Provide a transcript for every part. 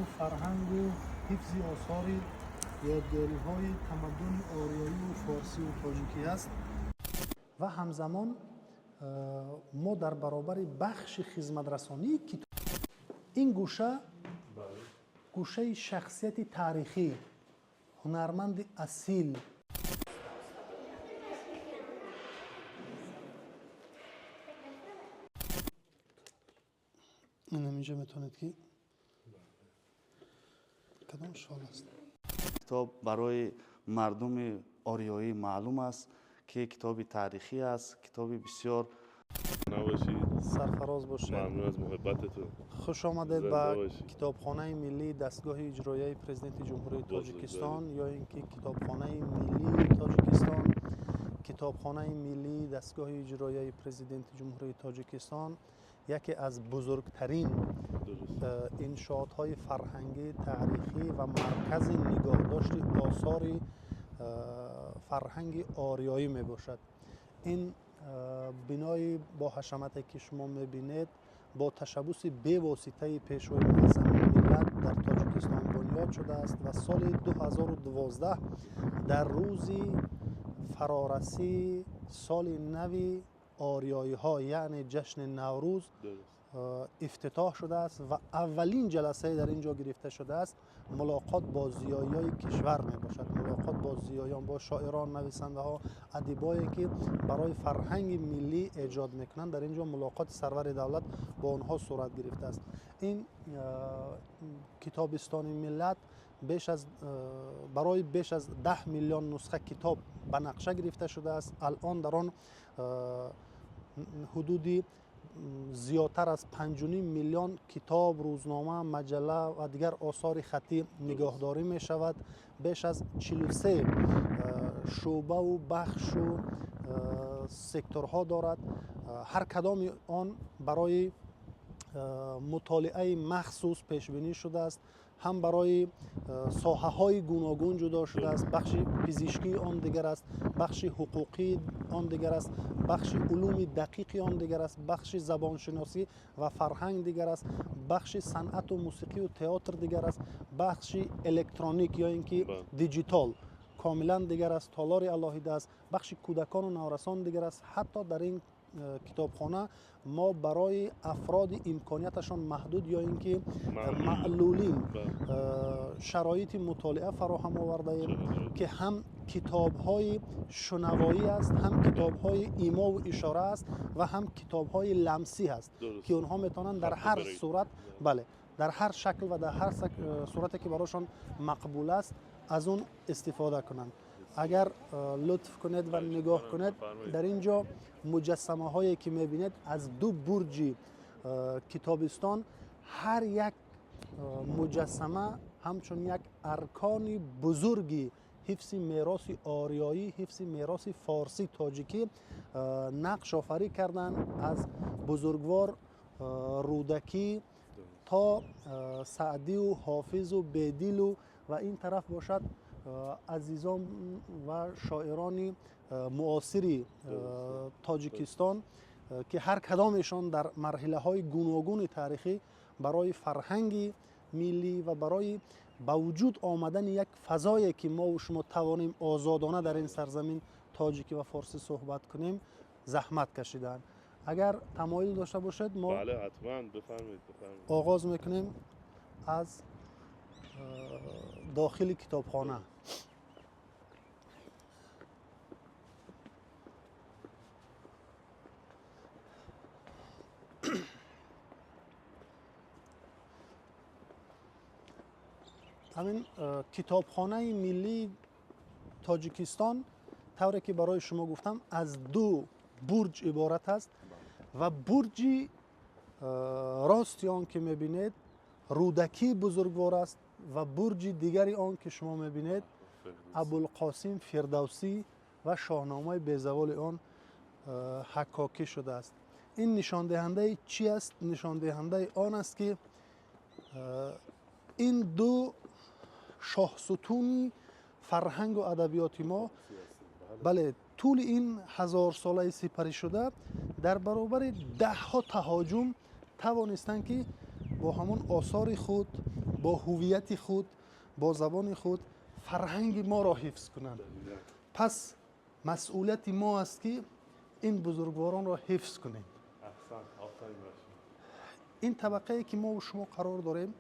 فرهنگ و حفظ آثار یادگاری‌های تمدن آریایی و فارسی و تاجیکی است و همزمان ما در برابر بخش خدمت‌رسانی کتاب این گوشه گوشه شخصیت تاریخی هنرمند اصیل این اینجا میتونید که کدام شال است. کتاب برای مردم آریایی معلوم است که کتابی تاریخی است، کتابی بسیار نباشید. سرفراز باشید. ممنون از محبتتون. خوش آمدید به کتابخانه ملی دستگاه اجرایی پرزیدنت جمهوری تاجیکستان یا اینکه کتابخانه ملی تاجیکستان. کتابخانه ملی دستگاه اجرایی پرزیدنت جمهوری تاجیکستان یکی از بزرگترین انشاءات‌های فرهنگی تاریخی و مرکز نگاهداشت آثار فرهنگ آریایی می باشد. این بنای با حشمتی که شما می‌بینید با تشبث به واسطه پیشوای معظم ملت در تاجیکستان بنیاد شده است و سال 2012 در روز فرارسی سال نو آریایی ها یعنی جشن نوروز افتتاح شده است و اولین جلسه در اینجا گرفته شده است. ملاقات با زیایای کشور می باشد، ملاقات با زیایان، با شاعران، نویسنده ها، ادیبایی که برای فرهنگ ملی ایجاد میکنند. در اینجا ملاقات سرور دولت با آنها صورت گرفته است. این کتابستان ملت برای بیش از 10 میلیون نسخه کتاب به نقشه گرفته شده است. الان در آن حدودی زیادتر از 5.5 میلیون کتاب، روزنامه، مجله و دیگر آثار خطی نگهداری می شود. بیش از 43 شعبه و بخش و سکتورها دارد. هر کدام آن برای مطالعه مخصوص پیش بینی شده است. هم برای ساحه های گوناگون جدا شده است. بخش پزشکی آن دیگر است، بخش حقوقی آن دیگر است، بخش علوم دقیقی آن دیگر است، بخش زبانشناسی و فرهنگ دیگر است، بخش صنعت و موسیقی و تئاتر دیگر است، بخش الکترونیک یا اینکه دیجیتال کاملا دیگر است، تالار الهیده است، بخش کودکان و نورسان دیگر است. حتی در این کتابخانه ما برای افراد امکانیتشان محدود یا اینکه معلولین شرایط مطالعه فراهم آورده ایم که هم کتاب‌های شنوایی است، هم کتاب‌های ایما و اشاره است و هم کتاب‌های لمسی است که اونها میتونن در هر صورت در هر شکل و در هر صورتی که براشون مقبول است از اون استفاده کنند. اگر لطف کنید و نگاه کنید در اینجا مجسمه هایی که میبینید از دو برج کتابستان، هر یک مجسمه همچون یک ارکان بزرگی حفظ میراث آریایی، حفظ میراث فارسی تاجیکی نقش آفرین کردن. از بزرگوار رودکی تا سعدی و حافظ و بیدیل و این طرف باشد عزیزان و شاعران معاصر تاجیکستان که هر کدامشان در مرحله های گوناگون تاریخی برای فرهنگ ملی و برای با وجود آمدن یک فضایی که ما و شما توانیم آزادانه در این سرزمین تاجیکی و فارسی صحبت کنیم زحمت کشیدن. اگر تمایل داشته باشید ما بله حتما بفرمایید. آغاز میکنیم از داخل کتابخانه. همین کتابخانه ملی تاجیکستان طوری که برای شما گفتم از دو برج عبارت است و برج راستی آن که میبینید رودکی بزرگوار است و برج دیگری آن که شما میبینید ابوالقاسم فردوسی و شاهنامه بیزوال آن حکاکی شده است. این نشان دهنده چی است؟ نشان دهنده آن است که این دو شاه ستون فرهنگ و ادبیات ما طول این 1000 ساله سپری شده در برابر 10 ها تهاجم توانستند که با همون آثار خود، با هویت خود، با زبان خود فرهنگ ما را حفظ کنند. پس مسئولیت ما است که این بزرگواران را حفظ کنیم. احسن، آفرین باشید. این طبقه که ما و شما قرار داریم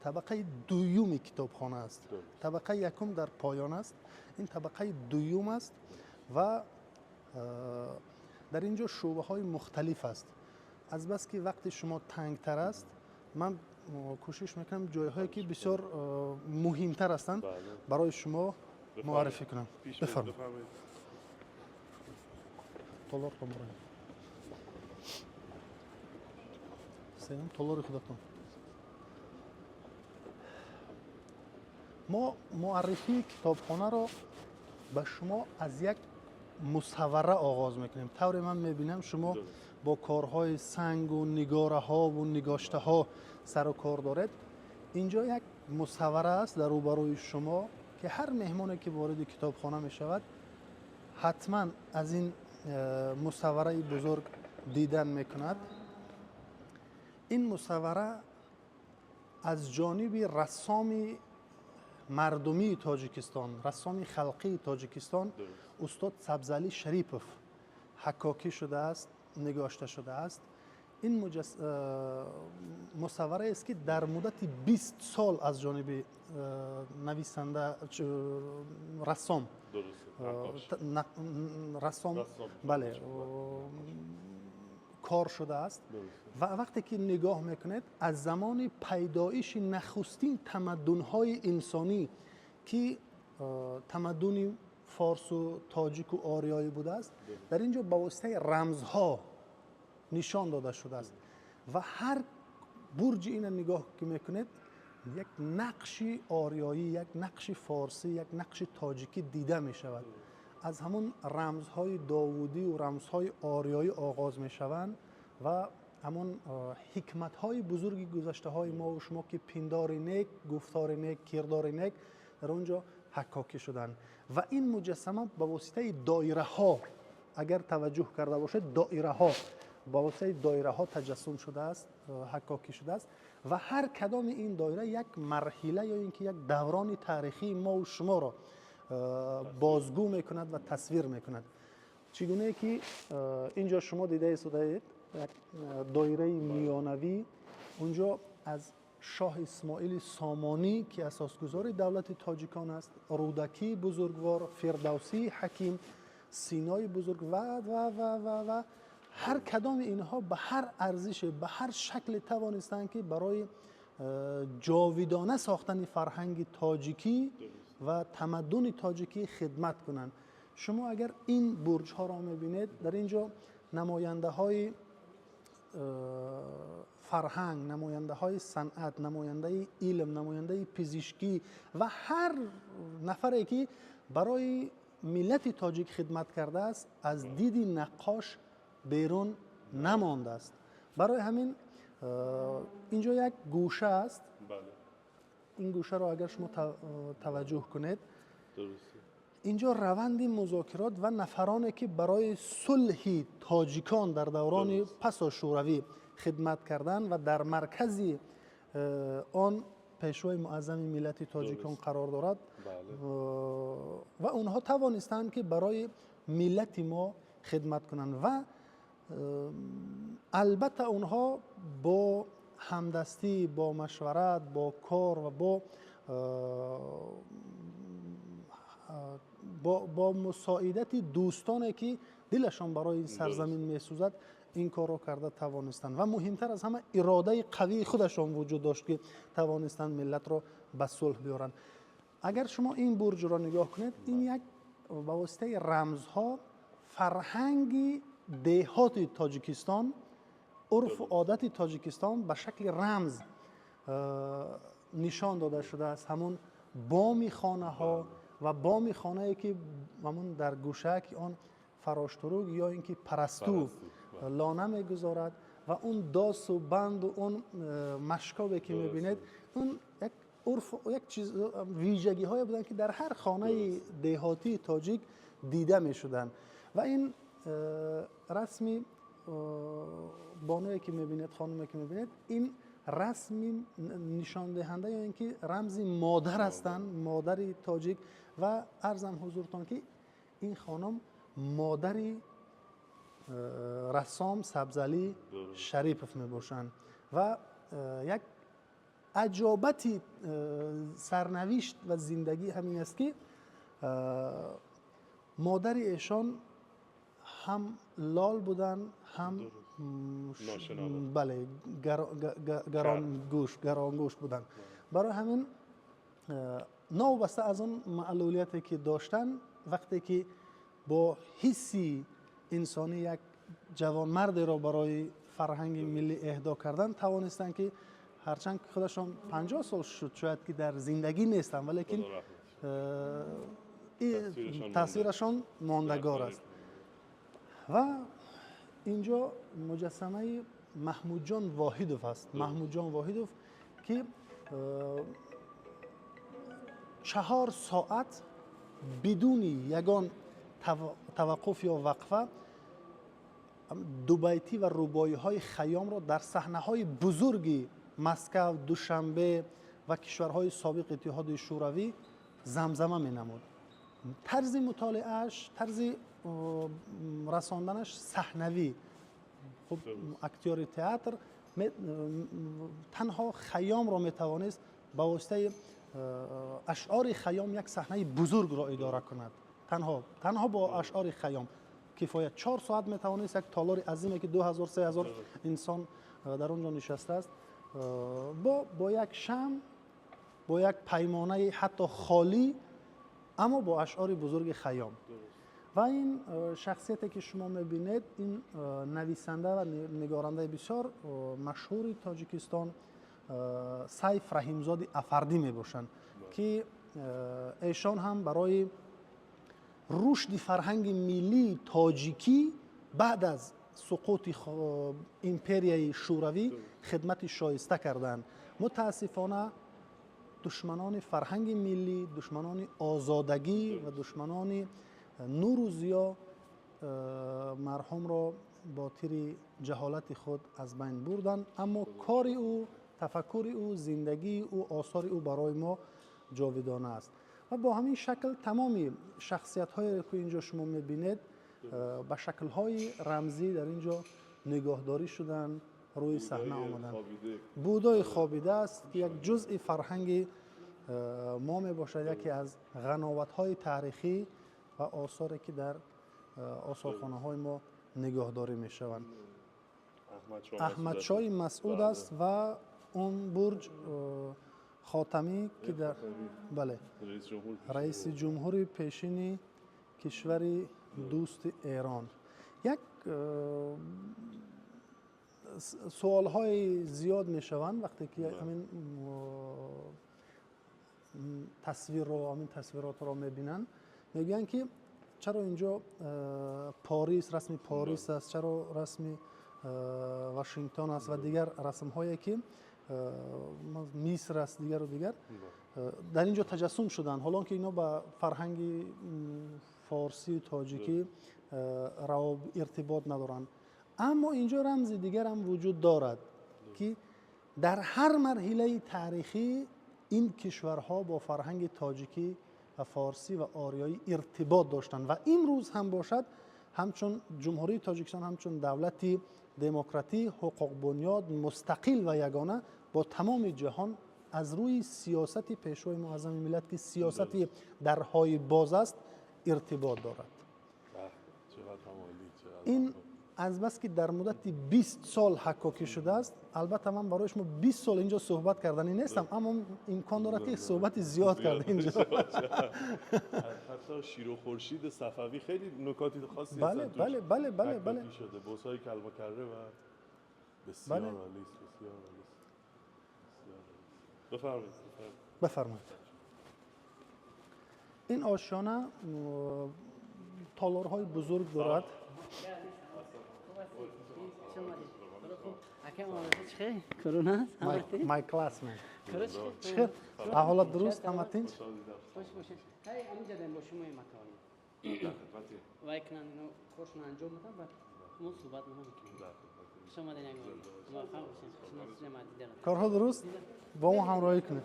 طبقه دوم کتابخانه است. طبقه یکم در پایان است، این طبقه دوم است و در اینجا شعبه های مختلف است. از بس که وقت شما تنگ تر است، من کوشش میکنم جایهایی که بسیار مهمتر هستند برای شما معرفی کنم. بفرمایید. طلار قمران سلام طلار خودتون. ما معرفی کتابخانه را به شما از یک مصوره آغاز میکنیم. طوری من میبینم شما با کارهای سنگ و نگاره ها و نگاشته ها سر و کار دارید. اینجا یک مصوره است در روبروی شما که هر مهمانی که وارد کتابخانه می شود حتما از این مصوره بزرگ دیدن میکند. این مصوره از جانب رسام مردمی تاجیکستان، رسام خلقی تاجیکستان استاد سبزعلی شریپوف حکاکی شده است، نگاشته شده است. این مصوره است که در مدت 20 سال از جانب نویسنده رسام بله کار شده است و وقتی که نگاه میکنید از زمان پیدایش نخستین تمدن‌های انسانی که تمدن فارس و تاجیک و آریایی بوده است در اینجا با واسطه رمزها نشان داده شده است و هر برج این نگاه که میکنید یک نقش آریایی، یک نقش فارسی، یک نقش تاجیکی دیده می شود. از همون رمزهای داوودی و رمزهای آریایی آغاز می شوند و همون حکمت‌های بزرگی گذشته های ما و شما که پندار نیک، گفتار نیک، کردار نیک در اونجا حکاکی شدن و این مجسمه با واسطه دایره ها اگر توجه کرده باشید دایره ها با واسطه دایره ها تجسم شده است، حکاکی شده است و هر کدام این دایره یک مرحله یا اینکه یک دوران تاریخی ما و شما را بازگو میکند و تصویر میکند. چگونه که اینجا شما دیده اید یک دایره میانوی اونجا از شاه اسماعیل سامانی که اساسگذار دولت تاجیکان است، رودکی بزرگوار، فردوسی حکیم، سینای بزرگ و هر کدام اینها به هر ارزش به هر شکل توانستند که برای جاویدانه ساختن فرهنگ تاجیکی و تمدن تاجیکی خدمت کنند. شما اگر این برج ها را میبینید در اینجا نماینده های فرهنگ، نماینده های صنعت، نماینده علم، نماینده پزشکی و هر نفری که برای ملت تاجیک خدمت کرده است از دید نقاش بیرون نمانده است. برای همین اینجا یک گوشه است. این گوشه را اگر شما توجه کنید اینجا روند مذاکرات و نفرانی که برای صلح تاجیکان در دوران پس از شوروی خدمت کردند و در مرکز آن پیشوای معظم ملت تاجیکان قرار دارد و اونها توانستند که برای ملت ما خدمت کنند و البته اونها با همدستی، با مشورت، با کار و با مساعدت دوستانی که دلشان برای این سرزمین میسوزد این کار را کرده توانستند و مهمتر از همه اراده قوی خودشان وجود داشت که توانستند ملت را به صلح بیارند. اگر شما این برج را نگاه کنید این یک به واسطه رمزها فرهنگ دهات تاجیکستان، عرف و عادت تاجیکستان به شکل رمز نشان داده شده است. همون بام خانه ها و بام خانه ای که همون در گوشه که آن فراشتروگ یا اینکه پرستو لانه میگذارد و اون داس و بند و اون مشکابی که میبینید اون یک عرف و یک چیز ویژگی های بودن که در هر خانه دهاتی تاجیک دیده میشدن و این رسمی بانویی که میبینید، خانمی که میبینید این رسمی نشان دهنده یا اینکه رمزی مادر هستند، مادری تاجیک. و عرضم حضورتان که این خانم مادری رسام سبزعلی شریپف می باشند و یک عجابتی سرنوشت و زندگی همین است که مادر ایشان هم لال بودن، هم بله گرانگوشت بودن. برای همین نوبسته از اون معلولیتی که داشتن، وقتی که با حسی انسانی یک جوانمردی را برای فرهنگ ملی اهدا کردن، توانستن که هرچند خودشان 50 سال شد شاید که در زندگی نیستن، ولیکن تاثیرشان ماندگار است. و اینجا مجسمه محمود جان واحدوف است. محمود جان واحدوف که 4 ساعت بدون یگان توقف یا وقفه دو بیتی و رباعی های خیام را در صحنه های بزرگی مسکو، دوشنبه و کشورهای سابق اتحاد شوروی زمزمه می نمود. طرز مطالعهش، طرز رساندنش صحنوی. خب اکتور تئاتر تنها خیام را می توانست با واسطه اشعار خیام یک صحنه بزرگ را اداره کند. تنها با اشعار خیام کفایت. 4 ساعت می توانست یک تالار عظیمی که 2000-3000 انسان در اونجا نشسته است با یک شمع، با یک پیمانه حتی خالی، اما با اشعار بزرگ خیام. و این شخصیتی که شما میبینید، این نویسنده و نگارنده بسیار مشهور تاجیکستان، سیف رحیمزاد افردی میباشند که ایشان هم برای رشد فرهنگ ملی تاجیکی بعد از سقوط امپریای شوروی خدمت شایسته کردند. متاسفانه دشمنان فرهنگ ملی، دشمنان آزادگی و دشمنان نور و ضیا مرحوم را با تیر جهالت خود از بین بردند. اما کار او، تفکر او، زندگی او، آثار او برای ما جاودانه است. و با همین شکل تمامی شخصیت هایی که اینجا شما میبینید به شکل های رمزی در اینجا نگاهداری شدن، روی صحنه آمدن. بودای خوابیده است که یک جزء فرهنگ ما می باشد، یکی از قناوت های تاریخی و آثاری که در آثارخانه های ما نگاهداری می شوند. احمد شاه مسعود است و اون برج خاتمی که در بله رئیس جمهور پیشین کشور دوست ایران. یک سوال های زیاد می شوند وقتی که همین تصویرات را می بینن. میگن که چرا اینجا پاریس، رسم پاریس است، چرا رسم واشنگتن است و دیگر رسم هایی که مصر است دیگر و دیگر در اینجا تجسم شدن، حالا که اینا با فرهنگ فارسی تاجیکی ارتباط ندارن. اما اینجا رمز دیگر هم وجود دارد که در هر مرحله تاریخی این کشورها با فرهنگ تاجیکی و فارسی و آریایی ارتباط داشتن و امروز هم باشد، همچون جمهوری تاجیکستان همچون دولتی دموکراتی حقوق بنیاد مستقل و یگانه با تمام جهان از روی سیاست پیشوای معظم ملت که سیاست درهای باز است ارتباط دارد. این از بس که در مدت 20 سال حکاکی شده است. البته من برای شما 20 سال اینجا صحبت کردنی نیستم، اما امکان دارد که صحبت زیاد کرده اینجا. حتی شیر و خورشید صفوی خیلی نکات خاصی بله هستن. بله شده بوسای کلمکره و بسیار عالی است، بسیار عالی است. بفرمایید. این آشیانه تالارهای بزرگ دارد. My classmate. چخیر؟ احوالات درست همتین؟ خوش باشین. هی همینجا داریم با شما مکانی. و یک نه خوشون انجام میدم و مو صحبت میکنم. خوش آمدین امیرعلی. موفق باشین. خوشناسی مدیده. کارها درست با ما همراهی کنید.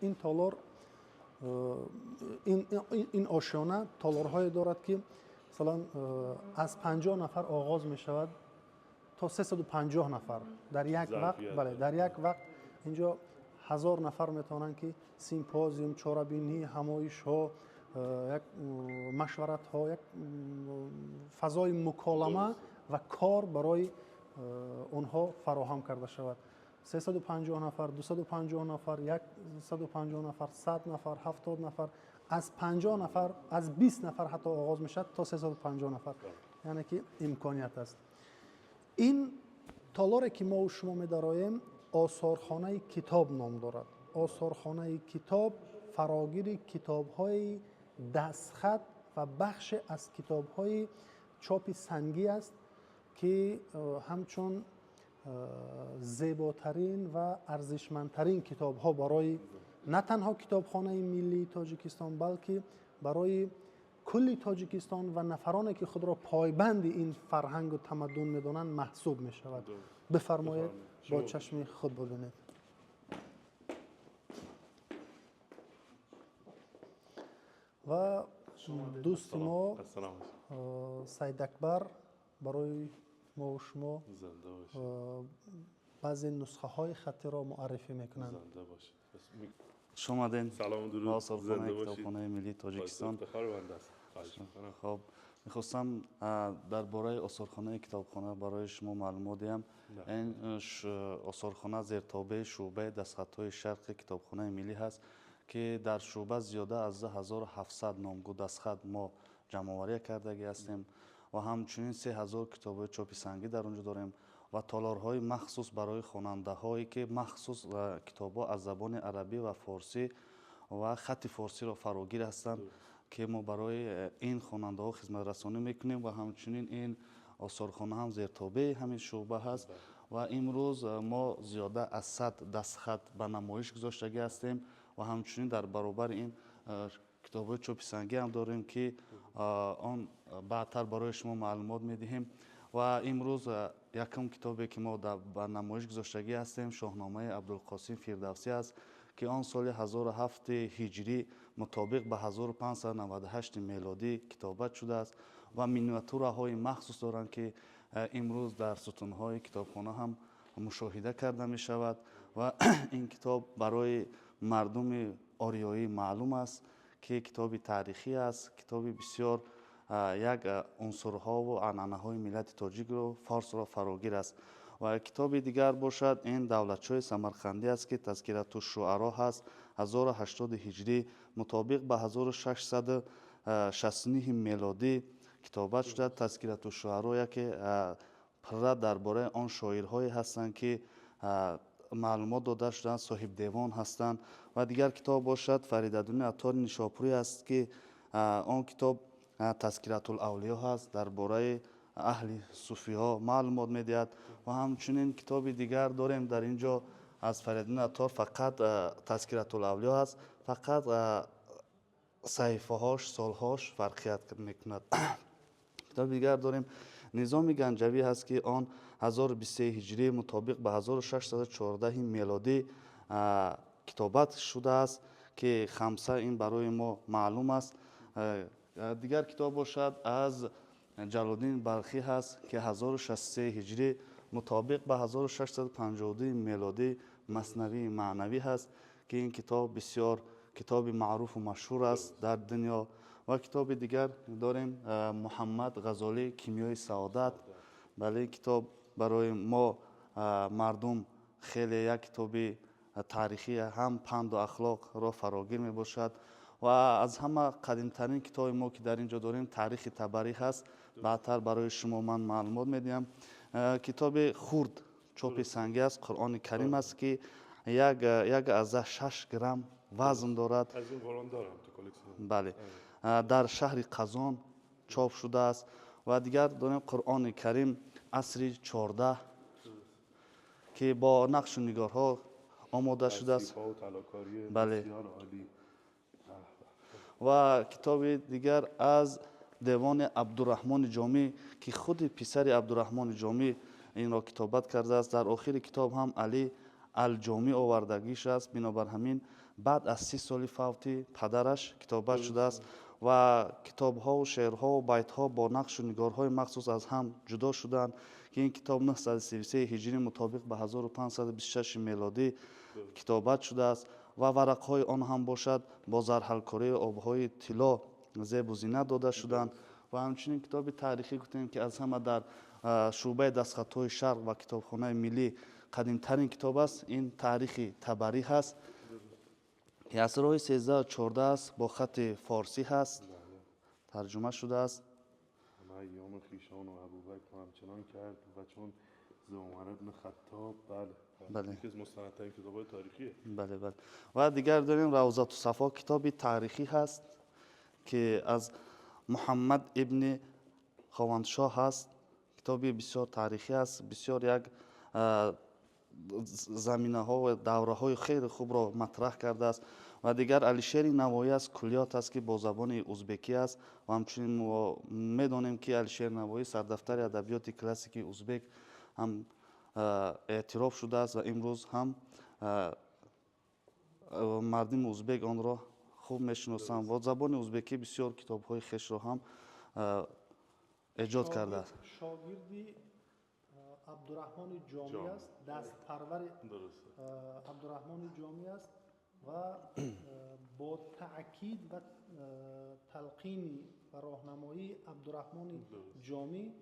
این تالار این آشیانه تالارهای دارد که مثلا از 50 نفر آغاز می شود تا 350 نفر در یک وقت. بله، در یک وقت اینجا 1000 نفر میتونن که سیمپوزیوم، چاره‌بینی، همایش ها، یک مشورت ها، یک فضای مکالمه و کار برای اونها فراهم کرده شود. 350 نفر، 250 نفر، 150 نفر، 100 نفر، 70 نفر، از 50 نفر، از 20 نفر حتی آغاز میشد تا 350 نفر. یعنی که امکانیت است. این تالاری که ما و شما می‌داریم آثارخانه کتاب نام دارد. آثارخانه کتاب فراگیر کتاب‌های دستخط و بخش از کتاب‌های چاپ سنگی است که همچون زیباترین و ارزشمندترین کتاب‌ها برای نه تنها کتابخانه ملی تاجیکستان بلکه برای کل تاجیکستان و نفرانی که خود را پایبند این فرهنگ و تمدن می‌دانند محسوب می‌شود. بفرمایید با چشم خود ببینید. و دوست ما سید اکبر برای ما و شما بعضی نسخه های خطی را معرفی میکنند. شما دین سلام و درود. آثارخانه کتابخانه ملی تاجیکستان. خب میخواستم درباره آثارخانه کتابخانه برای شما معلومات دهم. این آثارخانه زیرتابع شعبه دستخط‌های شرق کتابخانه ملی هست که در شعبه زیاده از 1700 نامگو دستخط ما جمع‌آوری کردگی هستیم و همچنین 3000 کتاب چاپ سنگی در اونجا داریم و تالارهای مخصوص برای خواننده‌هایی که مخصوص کتاب‌ها از زبان عربی و فارسی و خط فارسی را فراگیر هستند که ما برای این خواننده‌ها خدمت رسانی میکنیم و همچنین این آثارخانه هم زیرتابع همین شعبه هست و امروز ما زیاده از 100 دستخط به نمایش گذاشتگی هستیم و همچنین در برابر این کتاب‌های چاپ سنگی هم داریم که آن بعدتر برای شما معلومات میدهیم و امروز یکم کتابی که ما به نمایش گذاشتگی هستیم شاهنامه عبدالقاسم فردوسی است که آن سال 1007 هجری مطابق به 1598 میلادی کتابت شده است و مینیاتورهای مخصوص دارند که امروز در ستون‌های کتابخانه هم مشاهده کرده می شود و این کتاب برای مردم آریایی معلوم است که کتابی تاریخی است، کتابی بسیار یک عنصرها و عنعنه‌های ملت تاجیک و فارس را فراگیر است و کتاب دیگر باشد این دولتشاه سمرقندی است که تذکرة الشعرا هست 1080 هجری مطابق به 1669 میلادی کتابت شده. تذکرة الشعرا که پره درباره آن شاعرهایی هستند که معلومات داده شدند صاحب دیوان هستند و دیگر کتاب باشد فریدالدین عطار نیشاپوری است که آن کتاب تذکرة الاولیا هست درباره اهل صوفی ها معلومات میدهد و همچنین کتاب دیگر داریم در اینجا از فریدالدین عطار فقط تذکرة الاولیا هست فقط صحیفه هاش سالهاش فرقیت میکند. کتاب دیگر داریم نظام گنجوی هست که آن 1023 هجری مطابق به 1614 میلادی کتابت شده است که خمسه این برای ما معلوم است. دیگر کتاب باشد از جلال‌الدین بلخی هست که 1063 هجری مطابق به 1652 میلادی مثنوی معنوی هست که این کتاب بسیار کتاب معروف و مشهور است در دنیا و کتاب دیگر داریم محمد غزالی کیمیای سعادت. بله کتاب برای ما مردم خیلی یک کتاب تاریخی هم پند و اخلاق را فراگیر می باشد و از همه قدیمترین کتاب ما که در اینجا داریم تاریخ تبری هست بعدتر برای شما من معلومات میدیم. کتاب خرد چاپ سنگی است قرآن کریم است که یک از 6 گرم وزن دارد. از این قرآن دارم تو کلکسیون. بله در شهر قزان چاپ شده است و دیگر داریم قرآن کریم عصر 14 که با نقش و نگارها آماده شده است. تصحیح‌ها و طلاکاری بله. بسیار عالی. و کتاب دیگر از دیوان عبدالرحمن جامی که خود پسر عبدالرحمن جامی این را کتابت کرده است. در آخر کتاب هم علی الجامی آوردگیش است. بنابر همین بعد از 30 سال فوت پدرش کتابت شده است و کتاب ها و شعرها و بیت ها با نقش و نگارهای مخصوص از هم جدا شدند که این کتاب 933 هجری مطابق به 1526 میلادی کتابت شده است و ورقهای آن هم باشد با زرحلکاری آبهای طلا زیب و زینت داده شدند و همچنین کتاب تاریخی گفتیم که از همه در شعبه دستخطهای شرق و کتابخانه ملی قدیمترین کتاب است. این تاریخ تبری هست که اثرهای 13 و 14 است، با خط فارسی هست، ترجمه شده است. همه ایام خویشان و ابوبکر همچنان کرد و چون ز عمر بن خطاب بله. یکی از مستندترین کتاب‌های تاریخیه. بله بله. و دیگر داریم روضة الصفا، کتابی تاریخی هست که از محمد ابن خواندشاه هست. کتابی بسیار تاریخی است، بسیار یک زمینه ها و دوره های خیلی خوب را مطرح کرده است. و دیگر علیشیر نوایی است، کلیات است که با زبان ازبکی است و همچنین میدانیم که علیشیر نوایی سردفتر ادبیات کلاسیک ازبک هم اعتراف شده است و امروز هم مردم ازبک آن را خوب میشناسند. با زبان ازبکی بسیار کتاب های خویش را هم ایجاد کرده است. شاگردی عبدالرحمن جامی است، دست پرور عبدالرحمن جامی است و با تأکید و تلقین و راهنمایی عبدالرحمن جامی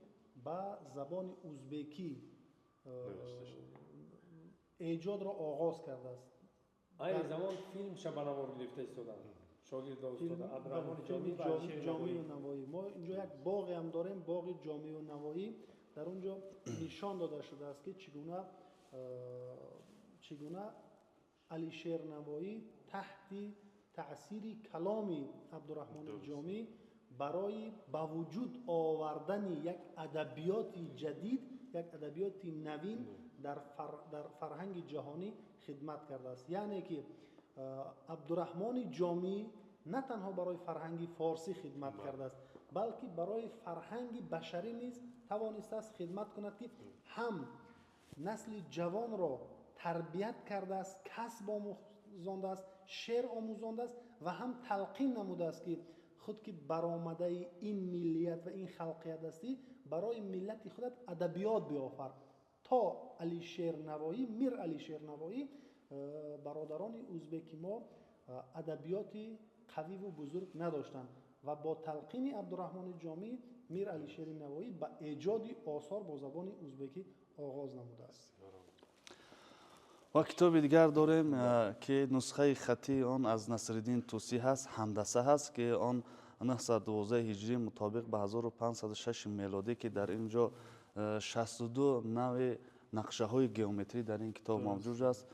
به زبان ازبکی ایجاد را آغاز کرده است. این زمان فیلم شبانوار گرفته استودن شاگرد استاد عبدالرحمن جامی جامی و نوایی. ما اینجا یک باغ هم داریم، باغ جامی و نوایی. در اونجا نشان داده شده است که چگونه علیشیر نوایی تحت تأثیر کلام عبدالرحمن جامی برای به وجود آوردن یک ادبیات جدید، یک ادبیات نوین در فرهنگ جهانی خدمت کرده است. یعنی که عبدالرحمن جامی نه تنها برای فرهنگ فارسی خدمت کرده است، بلکه برای فرهنگ بشری نیز توانسته است خدمت کند که هم نسل جوان را تربیت کرده است، کسب آموزانده است، شعر آموزانده است و هم تلقین نموده است که خود که برآمده این ملیت و این خلقیت هستی برای ملت خودت ادبیات بیافر. تا علیشیر نوایی، میر علیشیر نوایی، برادران ازبکی ما ادبیات قوی و بزرگ نداشتند و با تلقین عبدالرحمن جامی میر علیشیر نوایی به ایجاد آثار با زبان ازبکی آغاز نموده است. و کتاب دیگر داریم که نسخه خطی آن از نصرالدین طوسی هست، همدسه هست که آن 912 هجری مطابق به 1506 میلادی که در اینجا 62 نوع نقشه های گئومتری در این کتاب موجود است،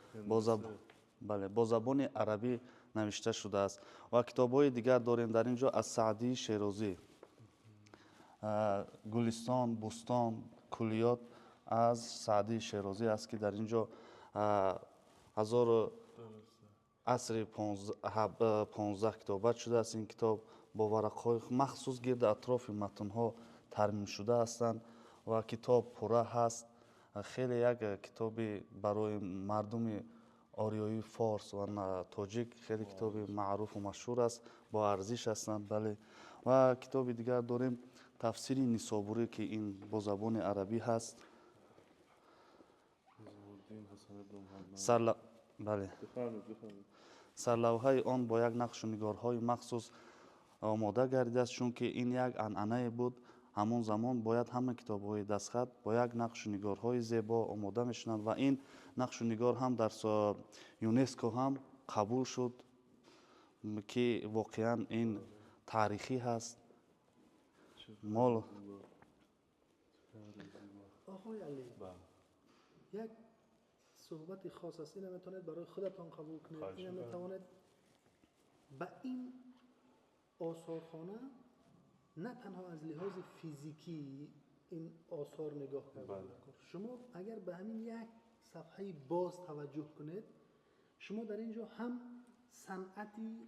با زبان عربی نوشته شده است. و کتاب های دیگر داریم در اینجا از سعدی شیرازی، گلستان، بستان، کلیات از سعدی شیرازی است که در اینجا عصر 15 کتابت شده است. این کتاب با ورق‌های مخصوص گرد اطراف متن‌ها ترمیم شده هستند و کتاب پره هست. خیلی یک کتابی برای مردم آریایی فارس و تاجیک خیلی کتاب معروف و مشهور است، با ارزش هستند. بله. و کتاب دیگر داریم تفسیر نیسابوری که این با زبان عربی هست. بله. سرلوحه آن با یک نقش و نگارهای مخصوص آماده گردیده است، چون که این یک عنعنه بود. همون زمان باید همه کتاب‌های دستخط با یک نقش و نگارهای زیبا آماده میشنند و این نقش و نگار هم در یونسکو هم قبول شد که واقعا این تاریخی هست. مال آقای علی، یک صحبت خاص است. این میتونید برای خودتان قبول کنید. این میتواند به این آثارخانه نه تنها از لحاظ فیزیکی این آثار نگاه کرده. شما اگر به همین یک صفحه باز توجه کنید شما در اینجا هم صنعتی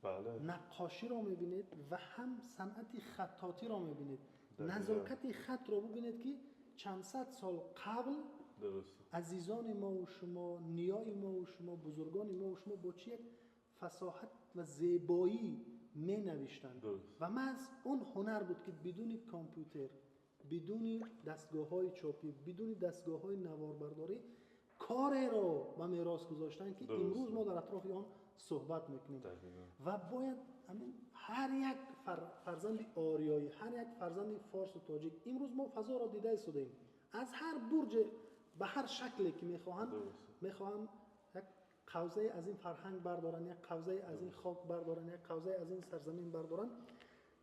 بله نقاشی را میبینید و هم صنعت خطاطی را میبینید. دقیقاً. نزاکت خط را ببینید که چند صد سال قبل درست عزیزان ما و شما، نیای ما و شما، بزرگان ما و شما با چه یک فصاحت و زیبایی می نوشتند درست. و محض اون هنر بود که بدون کامپیوتر، بدون دستگاه های چاپی، بدون دستگاه های نواربرداری کار را و میراث گذاشتن که درست. امروز ما در اطراف آن صحبت میکنیم. دقیقاً. و باید هر یک فرزند آریایی، هر یک فرزند فارس و تاجیک، امروز ما فضا را دیده ایستادیم، از هر برج به هر شکلی که میخواهند یک قوزه از این فرهنگ بردارن، یک قوزه از این خاک بردارن، یک قوزه از این سرزمین بردارن.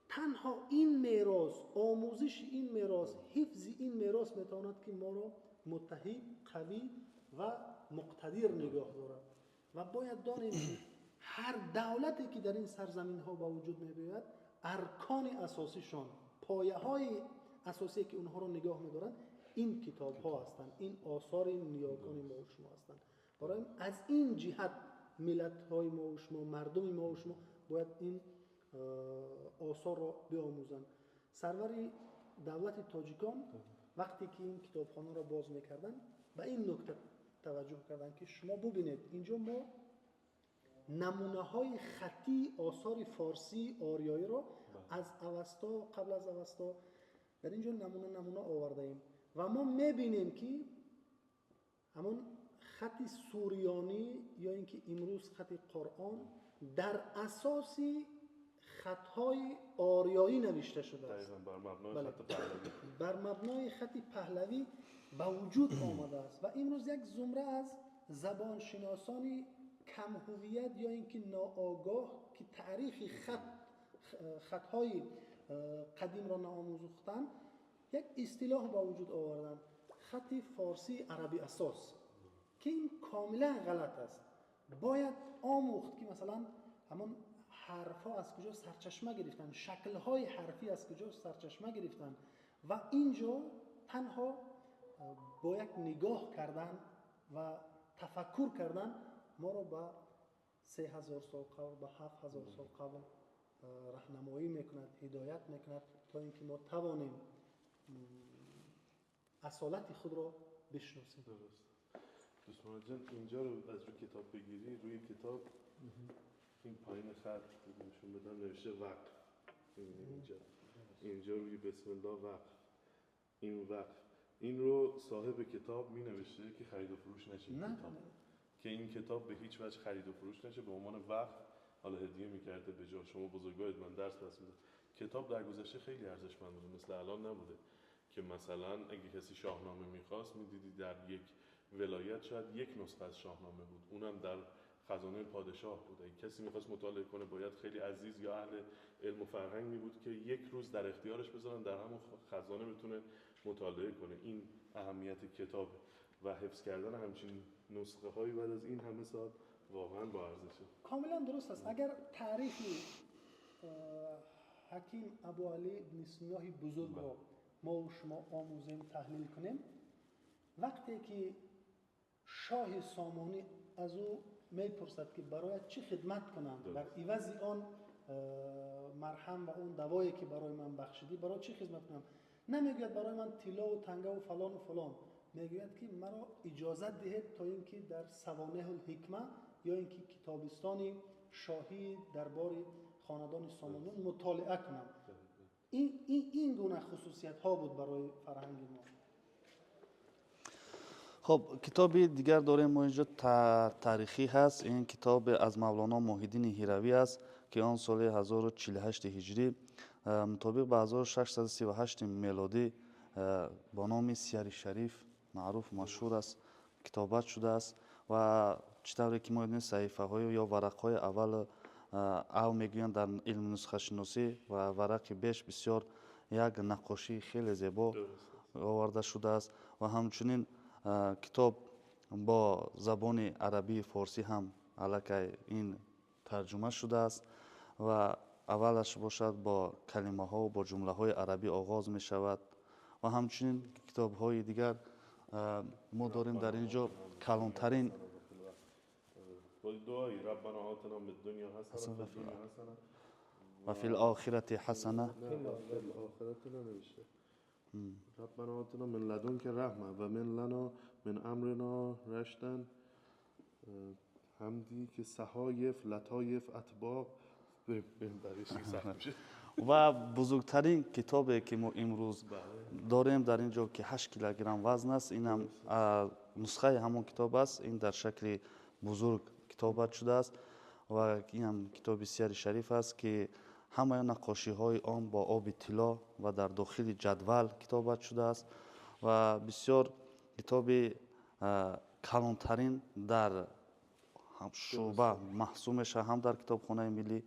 تنها این میراث، آموزش این میراث، حفظ این میراث میتواند که ما را متحد، قوی و مقتدر نگاه دارد. و باید دانیم که هر دولتی که در این سرزمین ها با وجود می‌آید، ارکان اساسیشان، پایه های اساسی که اونها رو نگاه می‌دارند، این کتاب ها هستند، این آثار این نیاکان ما و شما هستند. برای از این جهت ملت های ما و شما، مردم ما و شما باید این آثار را بیاموزند. سرور دولت تاجیکان وقتی که این کتابخانه را باز می‌کردند، به این نکته توجه کردند که شما ببینید اینجا ما نمونه های خطی آثار فارسی آریایی را از اوستا، قبل از اوستا در اینجا نمونه آورده ایم و ما میبینیم که همون خط سوریانی یا اینکه امروز خط قرآن در اساس خطهای آریایی نوشته شده است. بر مبنای خط پهلوی. بر مبنای خط پهلوی به وجود آمده است و امروز یک زمره از زبانشناسان کم هویت یا اینکه ناآگاه که تعریف خطهای قدیم را ناموزختن، یک اصطلاح با وجود آوردن، خط فارسی عربی اساس، که این کاملا غلط است. باید آموخت که مثلا همون حرفها از کجا سرچشمه گرفتن، شکلهای حرفی از کجا سرچشمه گرفتن و اینجا تنها با یک نگاه کردن و تفکر کردن ما رو به 3000 سال قبل، به 7000 سال قبل راهنمایی میکند، هدایت میکند تا اینکه ما توانیم اصالت خود را بشناسیم. درست. دوست محمد جان اینجا رو از روی کتاب بگیری، روی کتاب این پایین خط نشون بدم نوشته وقف. اینجا روی بسم الله وقف. این وقف. این رو صاحب کتاب می نوشته که خرید و فروش نشه کتاب. که این کتاب به هیچ وجه خرید و فروش نشه، به عنوان وقف حالا هدیه می‌کرده به جا شما بزرگوارید من درس پس میداد. کتاب در گذشته خیلی ارزشمند بود، مثل الان نبوده که مثلا اگه کسی شاهنامه می‌خواست می‌دیدی در یک ولایت شاید یک نسخه از شاهنامه بود، اونم در خزانه پادشاه بود. اگه کسی می‌خواست مطالعه کنه باید خیلی عزیز یا اهل علم و فرهنگی بود که یک روز در اختیارش بذارن در همون خزانه بتونه مطالعه کنه. این اهمیت کتاب و حفظ کردن همچین نسخه هایی بعد از این همه سال واقعا با ارزشه. کاملا درست است. اگر تعریف حکیم ابوعلی ابن سینا بزرگ را ما و شما آموزیم، تحلیل کنیم، وقتی که شاه سامانی از او میپرسد که برای چه خدمت کنم در عوض آن مرهم و اون دوایی که برای من بخشیدی برای چه خدمت کنم، نمیگوید برای من طلا و تنگه و فلان و فلان، میگوید که مرا اجازت دهید تا اینکه در سوانح الحکمه یا اینکه کتابستان شاهی دربار خاندان سامانیان مطالعه کنم. این گونه خصوصیت ها بود برای فرهنگ ما. خب کتابی دیگر داریم ما اینجا تاریخی هست. این کتاب از مولانا محی الدین هروی است که آن سال 1048 هجری مطابق به 1638 میلادی با نام سیر شریف معروف مشهور است کتابت شده است و چطوری که ما دیدیم صحیفه های یا ورق های اول او میگویند در علم نسخه شناسی و ورق بیش بسیار یک نقاشی خیلی زیبا آورده شده است و همچنین کتاب با زبان عربی فارسی هم علاقه این ترجمه شده است و اولش باشد با کلمه ها و با جمله های عربی آغاز می شود و همچنین کتاب های دیگر ما داریم در اینجا کلانترین با دعایی ربنا آتنا فی الدنیا حسنه و فی الدنیا حسنه و فی الآخرة حسنه. نه فی الآخرت ننوشته. ربنا آتنا من لدنک رحمه و من لنا من امرنا رشدن. حمدی که صحایف لطایف اطباق برش سخت میشه. و بزرگترین کتابی که ما امروز داریم در اینجا که 8 کیلوگرم وزن است، این هم نسخه همون کتاب است. این در شکل بزرگ کتابت شده است و این هم کتاب بسیار شریف است که همه نقاشی های آن با آب طلا و در داخل جدول کتابت شده است و بسیار کتاب کلانترین در شعبه محسوب میشه، هم در کتابخانه ملی.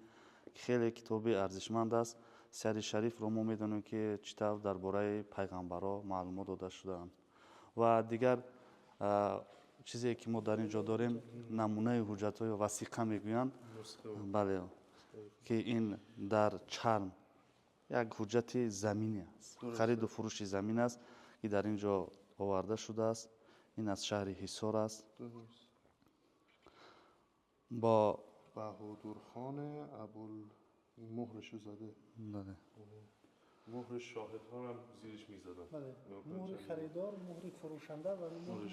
خیلی کتابی ارزشمند است. سیر شریف رو ما میدونیم که چطور درباره پیغمبرها معلومات داده شدند. و دیگر چیزی که ما در اینجا داریم نمونه حجت های وثیقه میگویند. بله، که این در چرم یک حجت زمینی است، خرید و فروش زمین است که در اینجا آورده شده است. این از شهر حصار است. با بهادر خان مهرشو زده. بله. مهر شاهد ها هم زیرش میزدن. بله. مهر خریدار، مهر فروشنده و مهر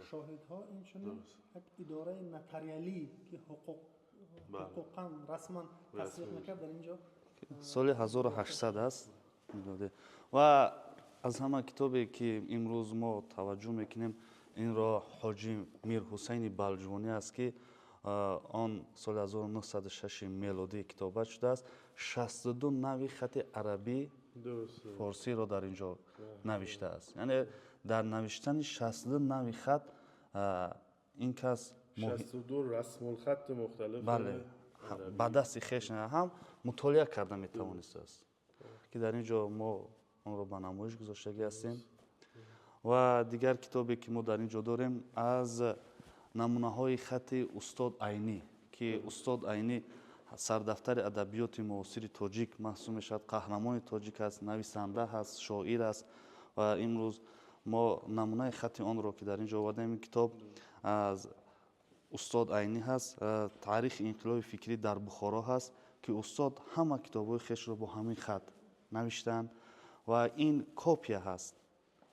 شاهد ها. این چنین یک اداره نتریالی که حقوقا رسما تصدیق میکرد در اینجا سال 1800 است میداده. و از همه کتابی که امروز ما توجه میکنیم این را حاجی میر حسین بلجوانی است که آن سال 1906 میلادی کتابت شده است. 62 نوع خط عربی فارسی را در اینجا نوشته است. یعنی در نوشتن 62 نوع خط این کس 62 رسم الخط مختلف. بله، با دست خویش هم مطالعه کرده میتوانسته است که در اینجا ما آن را به نمایش گذاشته هستیم. و دیگر کتابی که ما در اینجا داریم از نمونه های خط استاد عینی که استاد عینی سردفتر ادبیات معاصر تاجیک محسوب میشد. قهرمان تاجیک است، نویسنده است، شاعر است و امروز ما نمونه خط آن را که در اینجا آوردیم. این کتاب از استاد عینی هست. تاریخ انقلاب فکری در بخارا هست که استاد همه کتاب‌های خویش را با همین خط نوشتن و این کپی هست،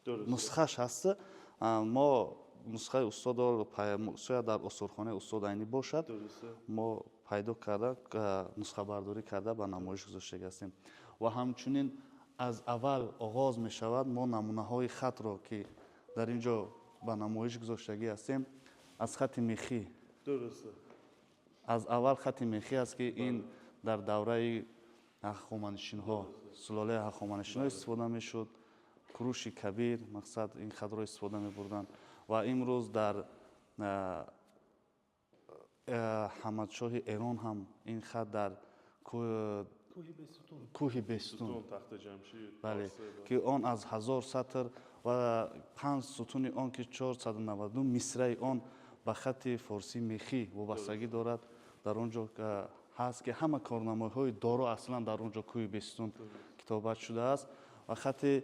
نسخه‌اش هست. ما نسخه استاد را شاید در استادخانه استاد عینی باشد، ما پیدا کرده نسخه برداری کرده به نمایش گذاشته هستیم. و همچنین از اول آغاز می شود ما نمونه های خط را که در اینجا به نمایش گذاشته هستیم از خط میخی. درسته. از اول خط میخی است که این در دوره هخامنشیان ها، سلاله هخامنشیان ها استفاده می شد. کروش کبیر مقصد این خط را استفاده می بردن و امروز در حمدشاه ایران هم این خط در کوه بیستون تخت جمشید، بله، که آن از 1000 سطر و 5 ستون آن که 492 مصرع آن به خط فارسی میخی وابستگی دارد. در آنجا هست که همه کارنامه‌های دارو اصلا در آنجا کوه بیستون کتابت شده است و خط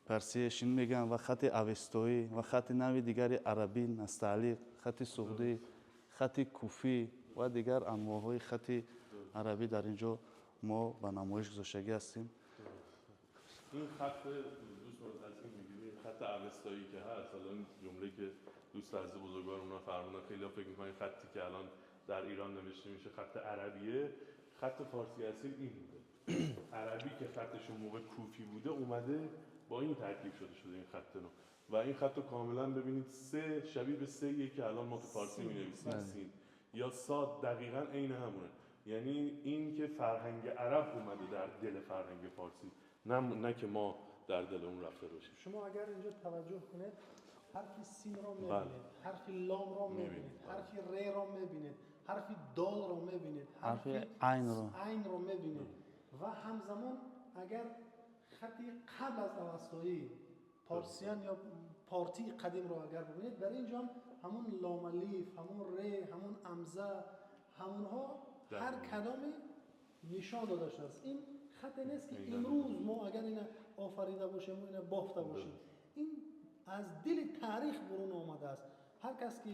پرسیشین میگن و خط اوستایی و خط نوع دیگری عربی نستعلیق، خط سعودی، خط کوفی و دیگر انواع‌های خط عربی در اینجا ما به نمایش گذاشته هستیم. این خط دوست از این میگید خط اوستایی که هست، الان جمله که دوست عزیز بزرگوار اونا فرمودن خیلی فکر می‌کنن خطی که الان در ایران نوشته میشه خط عربیه. خط فارسی اصیل این بوده. عربی که خطش موقع کوفی بوده اومده با این ترکیب شده این خط نو و این خط رو کاملا ببینید سه شبیه به سه که الان ما تو فارسی می‌نویسیم سین یا صاد دقیقاً عین همونه. یعنی این که فرهنگ عرب اومده در دل فرهنگ فارسی، نه که ما در دل اون رفته باشیم. شما اگر اینجا توجه کنید حرف سین را می‌بینید، حرف لام را می‌بینید، حرف ر را می‌بینید، حرف دال را می‌بینید، حرف عین را می‌بینید و همزمان اگر خطی قبل از اوستایی پارسیان یا پارتی قدیم را اگر ببینید در اینجا هم همون لام الیف، همون ر، همون امزه، همونها هر کدامی نشان داده شده است. این خط نیست که امروز ما اگر این آفریده باشیم و این بافته باشیم، این از دل تاریخ برون آمده است. هر کس که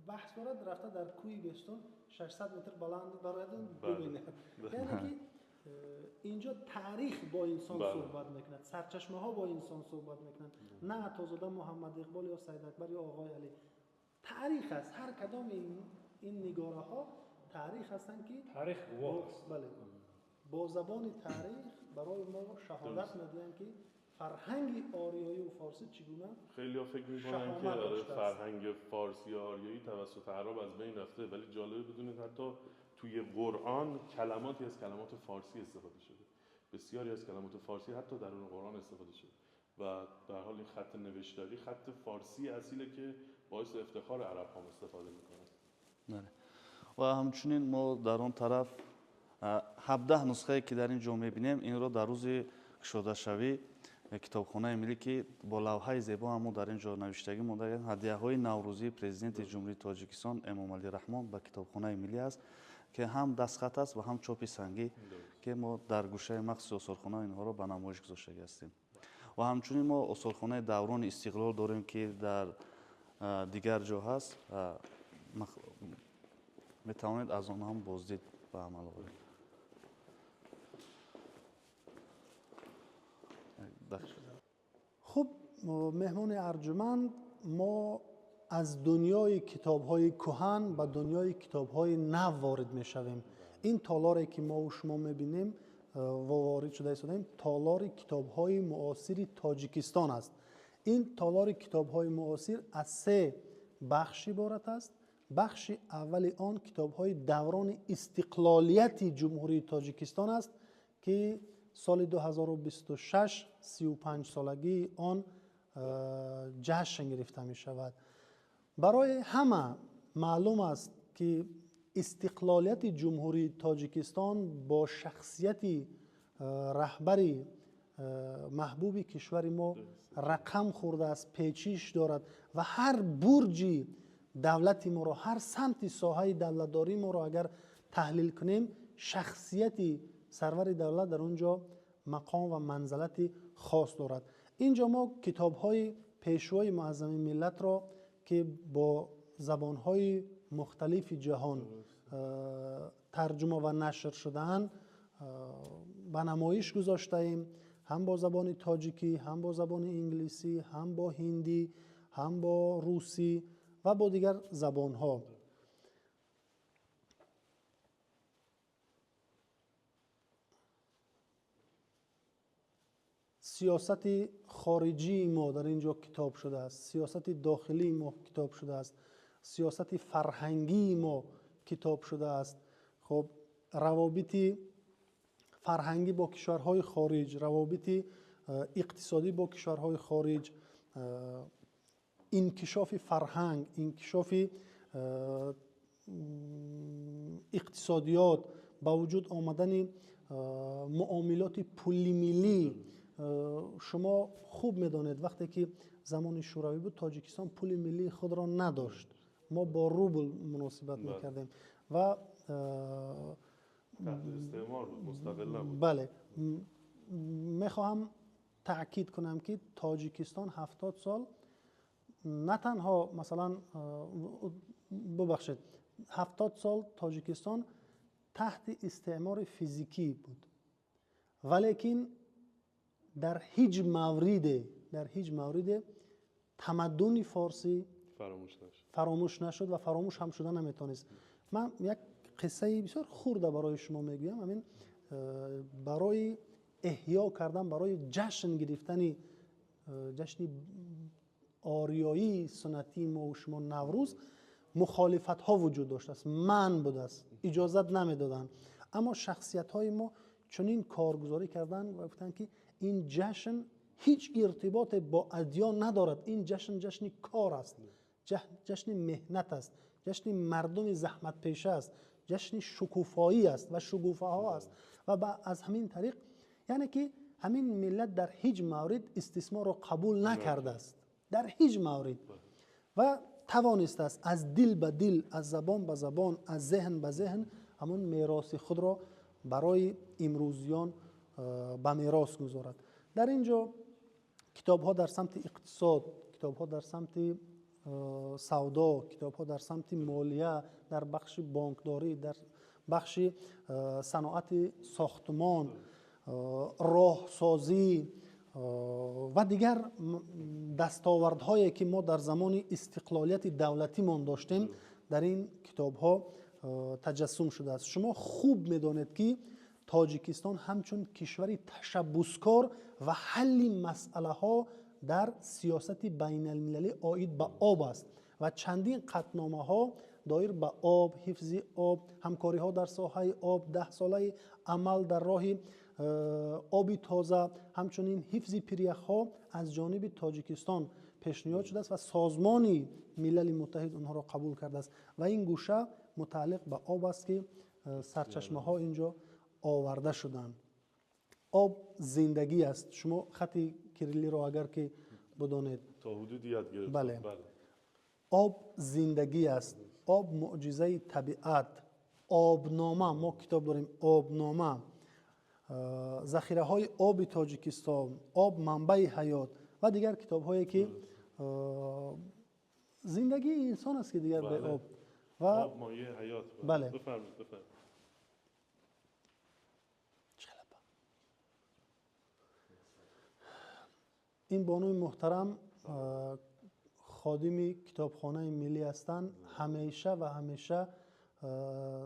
بحث دارد رفته در کوی بستون 600 متر بلند باید ببینه. یعنی که اینجا تاریخ با انسان صحبت میکند، سرچشمه ها با انسان صحبت میکنند، نه عطازاده محمد اقبال یا سید اکبر یا آقای علی. تاریخ است، هر کدام این نگاره ها تاریخ هستند که تاریخ گواه است. بله، با زبان تاریخ برای ما شهادت میدهند که فرهنگ آریایی و فارسی چگونه. خیلی ها فکر میکنن که آره فرهنگ فارسی آریایی توسط عرب از بین رفته، ولی جالبه بدونید حتی توی قرآن کلماتی از کلمات فارسی استفاده شده، بسیاری از کلمات فارسی حتی در اون قرآن استفاده شده و در حال این خط نوشتاری خط فارسی اصیله که باعث افتخار عرب هم استفاده میکنن. و همچنین ما در اون طرف 17 نسخه که در اینجا میبینیم این رو در روز گشوده شوی کتابخانه ملی که با لوحه زیبا هم در اینجا نوشتگی مونده هدیه های نوروزی پرزیدنت جمهوری تاجیکستان امام علی رحمان به کتابخانه ملی است که هم دستخط است و هم چاپ سنگی که ما در گوشه مخصوص استخوان‌ها اینها رو به نمایش گذاشته هستیم. و همچنین ما استخوان‌های دوران استقلال داریم که در دیگر جا هست، میتوانید از آنها هم بازدید به عمل آورید. خب مهمان ارجمند، ما از دنیای کتاب‌های کهن به دنیای کتاب‌های نو وارد می‌شویم. این تالاری که ما و شما می‌بینیم و وارد شدیم تالار کتاب‌های معاصر تاجیکستان است. این تالار کتاب‌های معاصر از 3 بخش عبارت است. بخش اول آن کتاب‌های دوران استقلالیت جمهوری تاجیکستان است که سال 2026 35 سالگی آن جشن گرفته می شود. برای همه معلوم است که استقلالیت جمهوری تاجیکستان با شخصیت رهبری محبوب کشور ما رقم خورده است، پیچش دارد و هر برجی دولت ما را، هر سمت ساحه دولتداری ما را اگر تحلیل کنیم شخصیت سرور دولت در اونجا مقام و منزلت خاص دارد. اینجا ما کتاب‌های پیشوای معظم ملت را که با زبان‌های مختلف جهان ترجمه و نشر شده‌اند به نمایش گذاشته ایم، هم با زبان تاجیکی، هم با زبان انگلیسی، هم با هندی، هم با روسی و با دیگر زبان‌ها. سیاست خارجی ما در اینجا کتاب شده است، سیاست داخلی ما کتاب شده است، سیاست فرهنگی ما کتاب شده است. خب روابط فرهنگی با کشورهای خارج، روابط اقتصادی با کشورهای خارج، انکشاف فرهنگ، انکشاف اقتصادیات، با وجود آمدن معاملات پولی ملی. شما خوب میدانید وقتی که زمان شوروی بود تاجیکستان پول ملی خود را نداشت، ما با روبل مناسبت میکردیم و استعمار بود، مستقل نبود. بله، میخواهم تأکید کنم که تاجیکستان 70 سال نه تنها مثلا 70 سال تاجیکستان تحت استعمار فیزیکی بود، ولیکن در هیچ مورد تمدن فارسی فراموش نشد و فراموش هم شدن نمیتونست. من یک قصه بسیار خورده برای شما میگویم، همین برای احیا کردن، برای جشن گرفتن جشن آریایی سنتی ما و شما نوروز مخالفت ها وجود داشته است، منع بود است، اجازت نمیدادن، اما شخصیت های ما چنین کارگزاری کردن و گفتن که این جشن هیچ ارتباط با ادیان ندارد، این جشن کار است، جشن مهنت است، جشن مردم زحمت پیشه است، جشن شکوفایی است و شکوفه ها است و از همین طریق یعنی که همین ملت در هیچ مورد استثمار را قبول نکرده است، در هیچ مورد، و توانسته است از دل به دل، از زبان به زبان، از ذهن به ذهن همون میراث خود را برای امروزیان به میراث گذارد. در اینجا کتاب ها در سمت اقتصاد، کتاب ها در سمت سودا، کتاب ها در سمت مالیه، در بخش بانکداری، در بخش صنعت ساختمان، راهسازی و دیگر دستاوردهایی که ما در زمان استقلالیت دولتی ما داشتیم در این کتاب ها تجسم شده است. شما خوب میدانید که تاجیکستان همچون کشوری تشبثکار و حل مسئله ها در سیاست بین المللی عاید به آب است و چندین قطعنامه ها دایر به آب، حفظ آب، همکاری ها در ساحه آب، 10 ساله عمل در راه آبی تازه، همچنین حفظ پریخ ها از جانب تاجیکستان پیشنهاد شده است و سازمان ملل متحد اونها را قبول کرده است و این گوشه متعلق به آب است که سرچشمه ها اینجا آورده شدند. آب زندگی است. شما خط کریلی را اگر که بدانید تا حدودی یاد گرفتم. بله. آب زندگی است. آب معجزه طبیعت. آبنامه، ما کتاب داریم آبنامه، ذخیره های آب تاجیکستان، آب منبع حیات و دیگر کتاب هایی که زندگی انسان است که دیگر به آب و آب مایه حیات. بله. بفرمایید. این بانوی محترم خادم کتابخانه ملی هستند. همیشه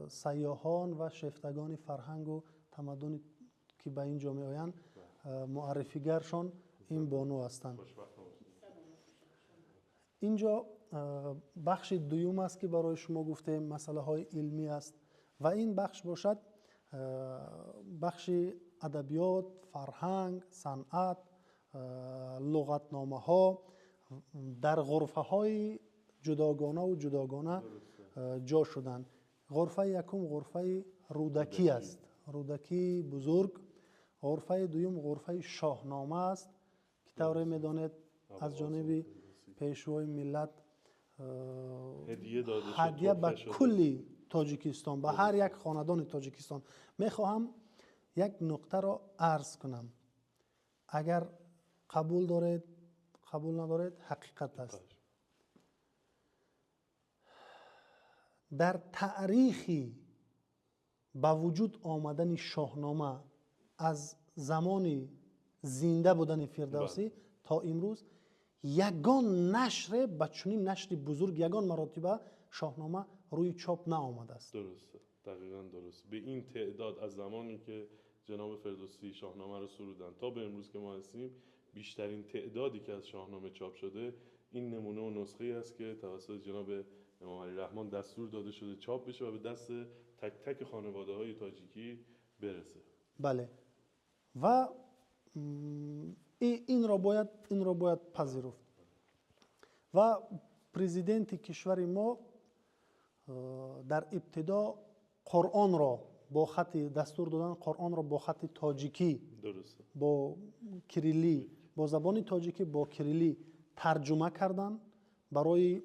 سیاحان و شفتگان فرهنگ و تمدن که به این جامعه آیند معرفیگرشان این بانو هستند. اینجا بخش دوم است که برای شما گفتیم مسئله های علمی است و این بخش باشد بخش ادبیات، فرهنگ، صنعت، لغتنامه ها در غرفه های جداگانه جا شدند. غرفه یکم غرفه رودکی است، رودکی بزرگ. غرفه دوم غرفه شاهنامه است که طور میدانید از جانب پیشوای ملت هدیه به کلی تاجیکستان، به هر یک خاندان تاجیکستان. میخواهم یک نکته را عرض کنم، اگر قبول دارید قبول ندارید حقیقت است. در تاریخی به وجود آمدن شاهنامه از زمان زنده بودن فردوسی تا امروز یگان نشر بچونی نشر بزرگ یگان مراتبه شاهنامه روی چاپ نآمده است. درسته، دقیقاً درست. به این تعداد از زمانی که جناب فردوسی شاهنامه رو سرودن تا به امروز که ما هستیم، بیشترین تعدادی که از شاهنامه چاپ شده این نمونه و نسخه است که توسط جناب امام علی رحمان دستور داده شده چاپ بشه و به دست تک تک خانواده های تاجیکی برسه. بله و این را باید پذیرفت و پرزیدنت کشور ما در ابتدا قرآن را با خط دستور دادن قرآن را با خط تاجیکی درسته. با کریلی با زبان تاجیکی با کریلی ترجمه کردن، برای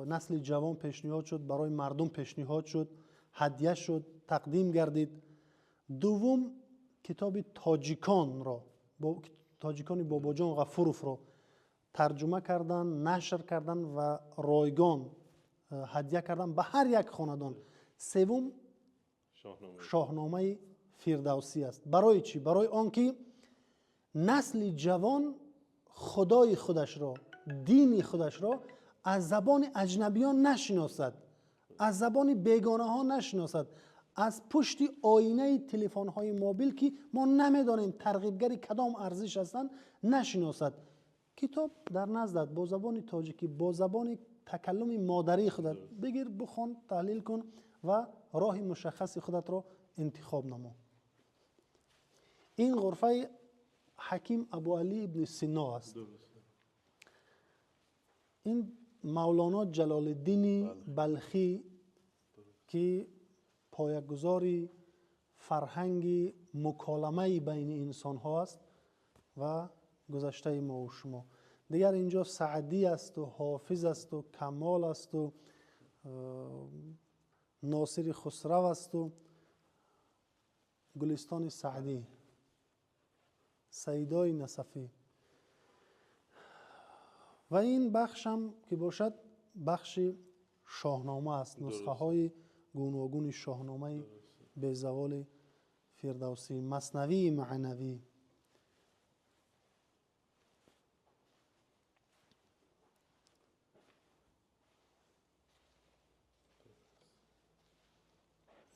نسل جوان پیشنهاد شد، برای مردم پیشنهاد شد، هدیه شد، تقدیم گردید. دوم کتاب تاجیکان را با تاجیکان باباجان غفوروف را ترجمه کردن، نشر کردن و رایگان هدیه کردن به هر یک خاندان. سوم شاهنامه فردوسی است. برای چی؟ برای آنکه نسل جوان خدای خودش را، دین خودش را از زبان اجنبیان نشناسد، از زبان بیگانه ها نشناسد، از پشت آینه تلفن های موبیل که ما نمیدانیم ترغیبگری کدام ارزش هستند نشناسد. کتاب در نزدت با زبان تاجیکی، با زبان تکلم مادری خودت بگیر، بخوان، تحلیل کن و راه مشخص خودت را انتخاب نما. این غرفه حکیم ابو علی ابن سینا است. این مولانا جلال الدین بلخی که پایه‌گذار فرهنگ مکالمه بین انسان ها است و گذشته ما و شما. دیگر اینجا سعدی است و حافظ است و کمال است و ناصر خسرو است و گلستان سعدی، سیدای نصفی و این بخش هم که باشد بخش شاهنامه است، نسخه های گوناگون شاهنامه به زوال فردوسی، مثنوی معنوی.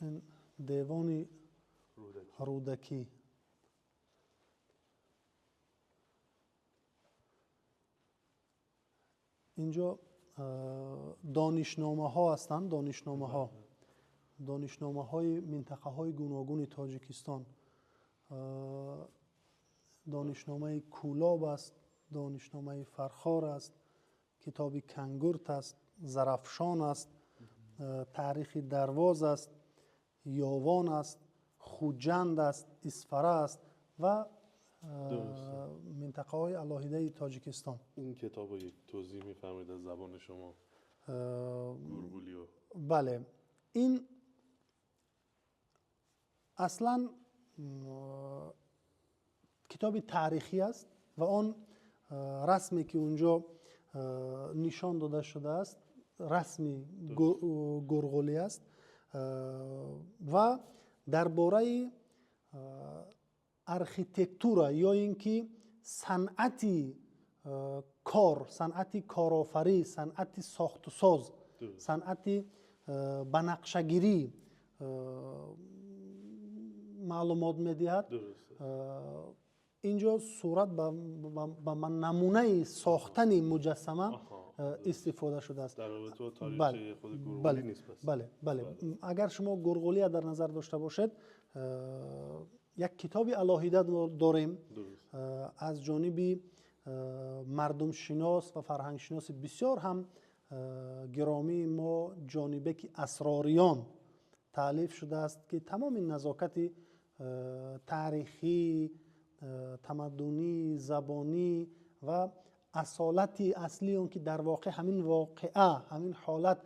این دیوان رودکی. اینجا دانشنامه ها هستند، دانشنامه های منطقه های گوناگون تاجیکستان. دانشنامه کولاب است، دانشنامه فرخار است، کتاب کنگورت است، زرافشان است، تاریخ درواز است، یاوان است، خوجند است، اسفره است و منطقه های علاهیده تاجیکستان. این کتاب رو یک توضیح می‌فرمایید از زبان شما؟ گورگولیو. بله، این اصلا کتاب تاریخی است و آن رسمی که اونجا نشان داده شده است رسمی گورگولی است و درباره ارکیتکتور یا اینکه صنعتی کار، صنعتی کارآفری، صنعتی ساخت و ساز، صنعتی بنقشه‌گیری معلومات می‌دهد. اینجا صورت به نمونه ساختن مجسمه استفاده شده است. در رابطه با تاریخچه خود گورگولی نیست پس. بله. اگر شما گورگولی در نظر داشته باشید، یک کتاب علاهیده داریم از جانب مردم شناس و فرهنگ شناس بسیار هم گرامی ما، جانبک اسراریان تألیف شده است که تمام نزاکت تاریخی، تمدنی، زبانی و اصالت اصلی اون که در واقع همین واقعه، همین حالت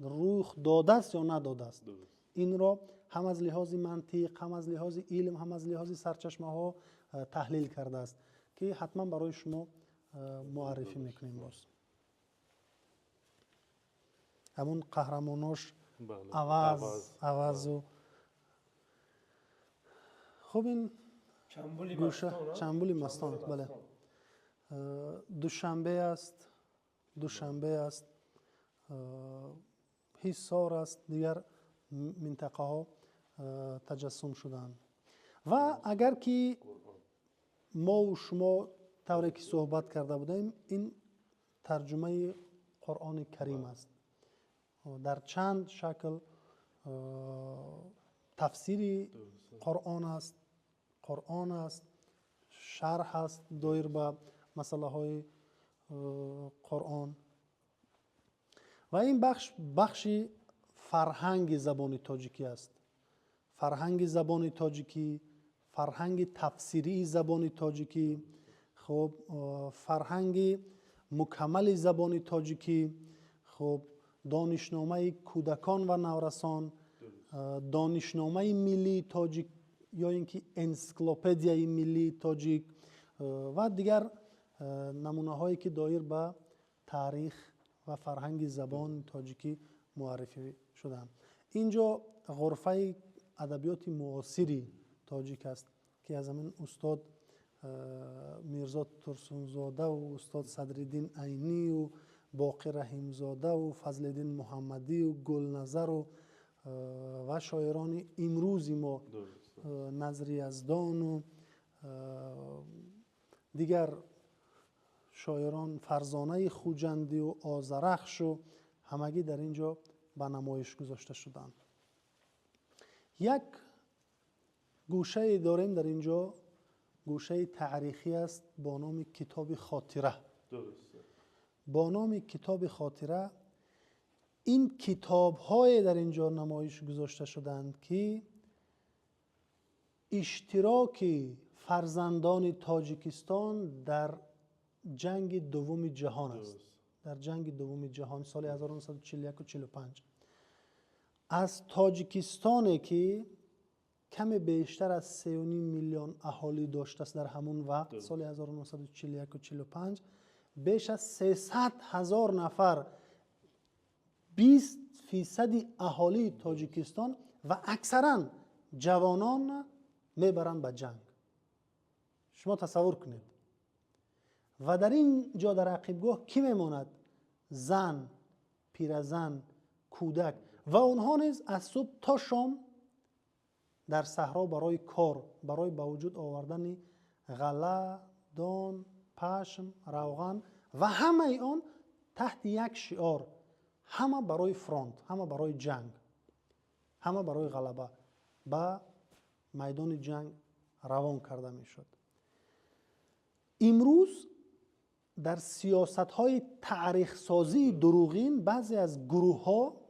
رخ داده است یا نداده است، این را هم از لحاظ منطق، هم از لحاظ علم، هم از لحاظ سرچشمه ها تحلیل کرده است که حتما برای شما معرفی میکنیم. باز همون قهرماناش عوض و خب این چنبولی مستان. بله، دوشنبه است، حصار است، دیگر منطقه ها تجسم شدند. و اگر که ما و شما طوری که صحبت کرده بودیم، این ترجمه قرآن کریم است، در چند شکل تفسیری قرآن است، شرح است دایر به مسئله های قرآن. و این بخش فرهنگ زبان تاجیکی است، فرهنگ زبان تاجیکی، فرهنگ تفسیری زبان تاجیکی، خب فرهنگ مکمل زبان تاجیکی، خب دانشنامه کودکان و نورسان، دانشنامه ملی تاجیک یا اینکه انسیکلوپدیای ملی تاجیک و دیگر نمونه هایی که دایر به تاریخ و فرهنگ زبان تاجیکی معرفی شدند. اینجا غرفه ادبیات معاصری تاجیک است که از همین استاد میرزا ترسونزاده و استاد صدرالدین عینی و باقر رحیمزاده و فضلالدین محمدی و گلنظر و شاعران امروزی ما، نظر یزدان و دیگر شاعران، فرزانه خوجندی و آذرخش و همگی در اینجا به نمایش گذاشته شدند. یک گوشه داریم در اینجا، گوشه تاریخی است با نام کتاب خاطره. با نام کتاب خاطره این کتاب های در اینجا نمایش گذاشته شدند که اشتراک فرزندان تاجیکستان در جنگ دوم جهان است. در جنگ دوم جهان سال 1941 و 45 از تاجیکستان که کم بیشتر از 3.5 میلیون اهالی داشته است در همون وقت سال 1941 و 45 بیش از 300,000 نفر 20% اهالی تاجیکستان و اکثرا جوانان میبرند به جنگ. شما تصور کنید. و در این جا در عقیبگاه کی میماند؟ زن، پیرزن، کودک و اونها نیز از صبح تا شام در صحرا برای کار، برای به وجود آوردن غله، دان، پشم، روغن و همه آن تحت یک شعار: همه برای فرانت، همه برای جنگ، همه برای غلبه، به میدان جنگ روان کرده می شد. امروز در سیاست های تاریخ سازی دروغین بعضی از گروه ها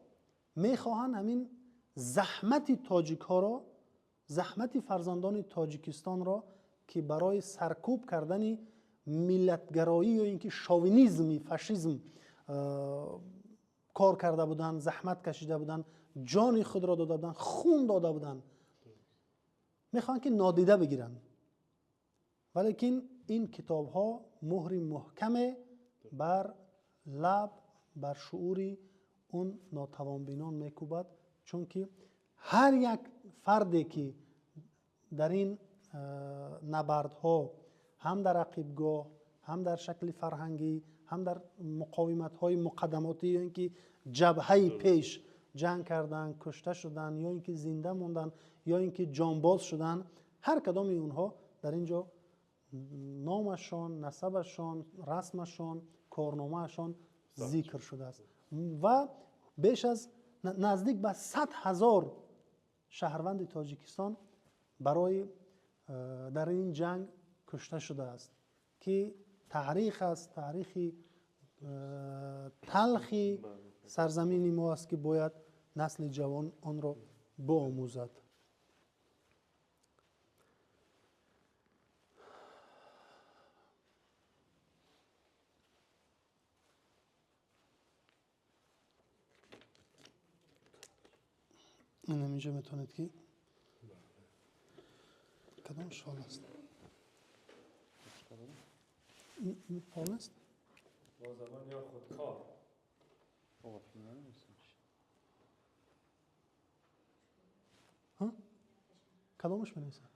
می خواهند همین زحمت تاجیک ها را، زحمت فرزندان تاجیکستان را که برای سرکوب کردن ملتگرایی یا اینکه شاوینیزم، فاشیسم کار کرده بودند، زحمت کشیده بودند، جان خود را داده بودند، خون داده بودند، میخوان که نادیده بگیرن. ولیکن این کتاب ها مهر محکم بر لب، بر شعور اون ناتوانبینان میکوبد، چون که هر یک فردی که در این نبردها هم در عقیبگاه، هم در شکل فرهنگی، هم در مقاومت های مقدماتی یا اینکه جبهه پیش جنگ کردن، کشته شدن، یا اینکه زنده موندن، یا اینکه جانباز شدن، هر کدام اونها در اینجا نامشان، نسبشان، رسمشان، کارنامهشان ذکر شده است و بیش از نزدیک به 100,000 شهروند تاجیکستان برای در این جنگ کشته شده است که تاریخ است، تاریخ تلخی سرزمین ما است که باید نسل جوان آن را بیاموزد. این اینجا میتونید که کدام شال است؟ این پال است؟ با زبان یا خودکار. ها؟ کدامش بنویسم؟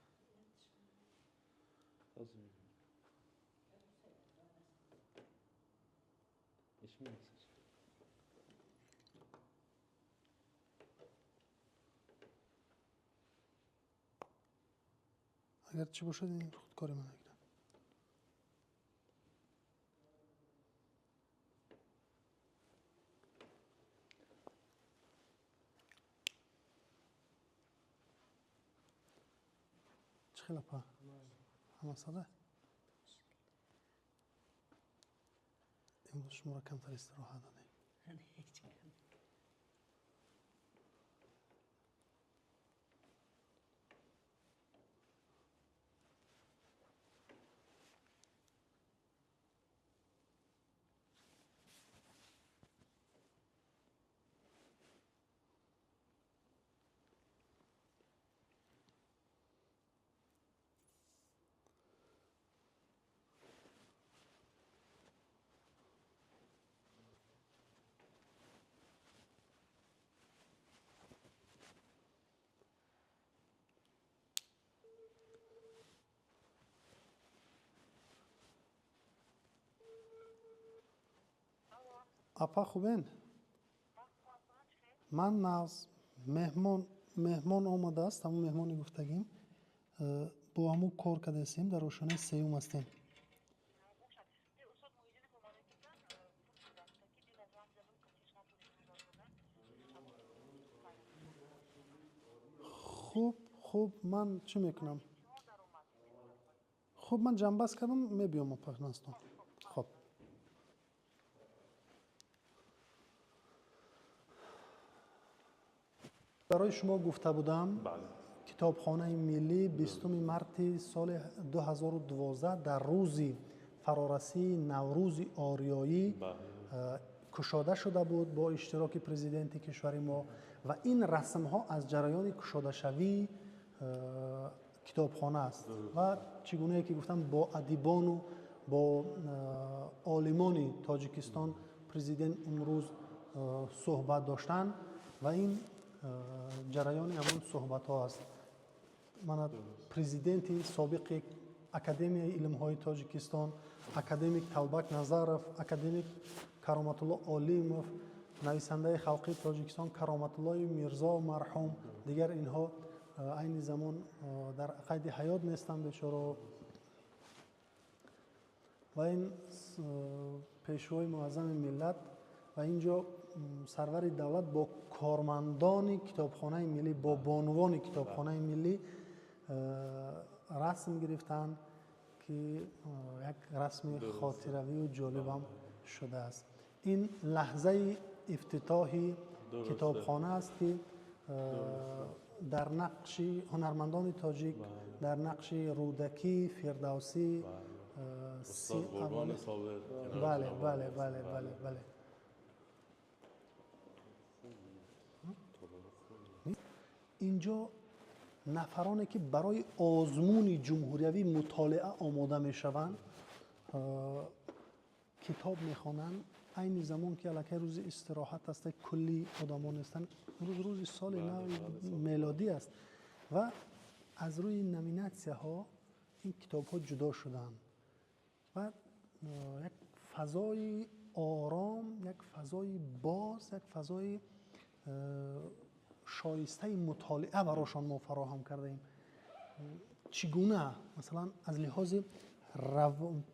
اگر چی باشد این خودکاری من نگیرم. چه خیلی پا؟ همه ساده؟ امروز شما را کمتر استراحت دادیم. اپا خوبین؟ من از مهمان آمده است، همون مهمانی گفتگیم با همون کار کرده هستیم، در روشنه سیوم هستیم. خوب من چی میکنم؟ خوب من جنبست کردم میبیام پخنستان. خب برای شما گفته بودم کتابخانه ملی 20 مارس سال 2012 در روز فرارسی نوروز آریایی کشاده شده بود با اشتراک پرزیدنت کشور ما و این رسم ها از جریان کشاده شوی کتابخانه است و چگونه که گفتم با ادیبان و با عالمان تاجیکستان پرزیدنت اون روز صحبت داشتن و این جریان همون صحبت ها است. من پرزیدنت سابق اکادمی علم های تاجیکستان، اکادمیک طلبک نظرف، اکادمیک کرامت الله علیموف، نویسنده خلقی تاجیکستان کرامت الله میرزا مرحوم، دیگر اینها این زمان در قید حیات نیستن بیچاره. و این پیشوای معظم ملت و اینجا سرور دولت با کارمندان کتابخانه ملی، با بانوان کتابخانه ملی رسم گرفتن که یک رسم خاطروی و جالب هم شده است. این لحظه افتتاح کتابخانه است که در نقش هنرمندان تاجیک، در نقش رودکی، فردوسی، استاد قربان صابر. بله بله بله بله بله. اینجا نفرانی که برای آزمون جمهوریوی مطالعه آماده می شوند کتاب می خوانند. این زمان که الکی روز استراحت است، کلی آدمان هستند، روز سال نو میلادی است و از روی نومیناسیون ها این کتاب ها جدا شدند و یک فضای آرام، یک فضای باز، یک فضای شایسته مطالعه براشان ما فراهم کردیم. چگونه مثلا از لحاظ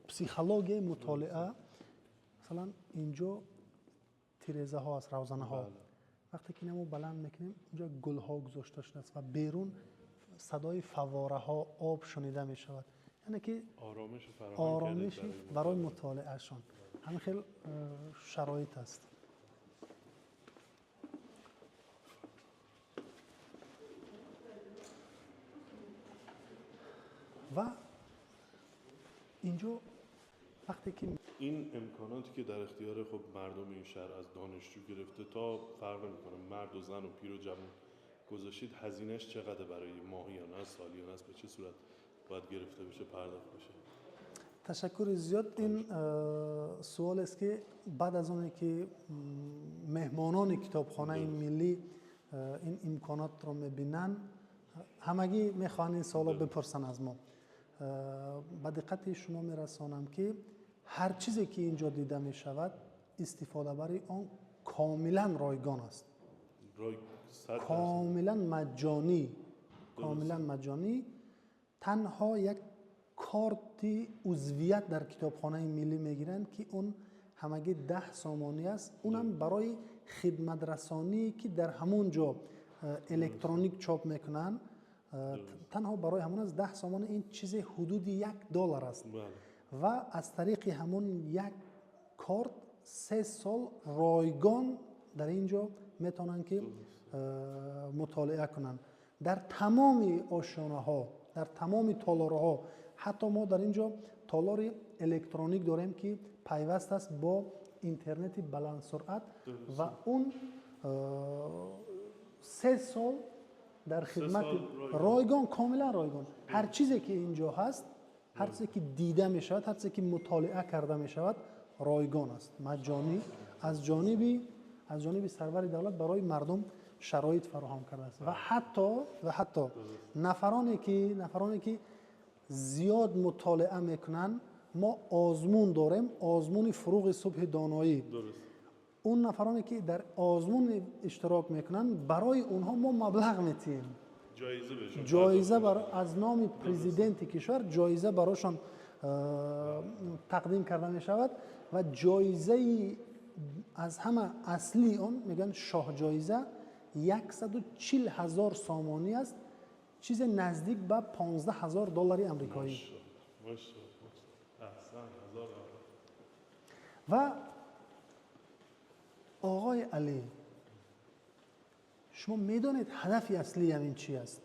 پسیخولوژی مطالعه، مثلا اینجا تیرزه ها است، روزنه ها، وقتی که نمو بلند میکنیم اینجا گل ها گذاشته شده است و بیرون صدای فواره ها، آب شنیده می شود، یعنی که آرامش برای مطالعه شان. همین خیلی شرایط است. و اینجا وقتی که این امکاناتی که در اختیار خب مردم این شهر از دانشجو گرفته تا فرق میکنه مرد و زن و پیر و جوان گذاشتید، هزینهش چقدر برای ماهیانه است، سالیانه است، به چه صورت باید گرفته بشه، پرداخت بشه؟ تشکر زیاد. این سوال است که بعد از اونی که مهمانان کتابخانه ملی این امکانات رو میبینن، همگی میخوان این سوالا بپرسن از ما. به دقت شما میرسانم که هر چیزی که اینجا دیده میشود استفاده برای آن کاملا رایگان است، کاملا مجانی، کاملا مجانی. تنها یک کارت عضویت در کتابخانه ملی میگیرند که اون همگی 10 سامانی است، اونم برای خدمت رسانی که در همون جا الکترونیک چاپ میکنن، تنها برای همون از 10 سامان. این چیز حدود $1 است و از طریق همون یک کارت 3 سال رایگان در اینجا میتونن که مطالعه کنن. در تمام آشیانه ها، در تمام تالارها، حتی ما در اینجا تالار الکترونیک داریم که پیوست است با اینترنت بلند سرعت و اون 3 سال در خدمت رایگان، کاملا رایگان. هر چیزی که اینجا هست، هر چیزی که دیده می شود، هر چیزی که مطالعه کرده می شود رایگان است، مجانی، از جانب سرور دولت برای مردم شرایط فراهم کرده است. و حتی نفرانی که زیاد مطالعه میکنن، ما آزمون داریم، آزمون فروغ صبح دانایی. اون نفرانی که در آزمون اشتراک میکنن برای اونها ما مبلغ میتیم، جایزه از نام پرزیدنت کشور جایزه براشان تقدیم کرده می شود و جایزه از همه اصلی اون میگن شاه جایزه 140,000 سامانی است، چیز نزدیک به $15,000 امریکایی. و آقای علی، شما میدونید هدف اصلی همین چی است؟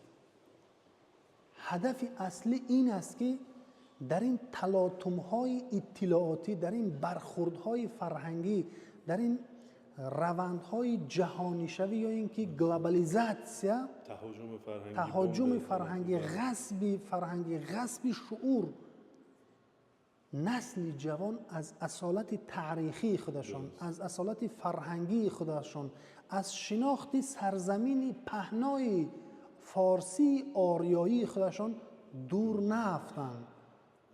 هدف اصلی این است که در این تلاطم‌های اطلاعاتی، در این برخوردهای فرهنگی، در این روندهای جهانی شوی یا اینکه گلوبالیزاسیا، تهاجم فرهنگی، غصب فرهنگی، غصب شعور، نسل جوان از اصالت تاریخی خودشان، از اصالت فرهنگی خودشان، از شناخت سرزمین پهنای فارسی آریایی خودشان دور نرفتند،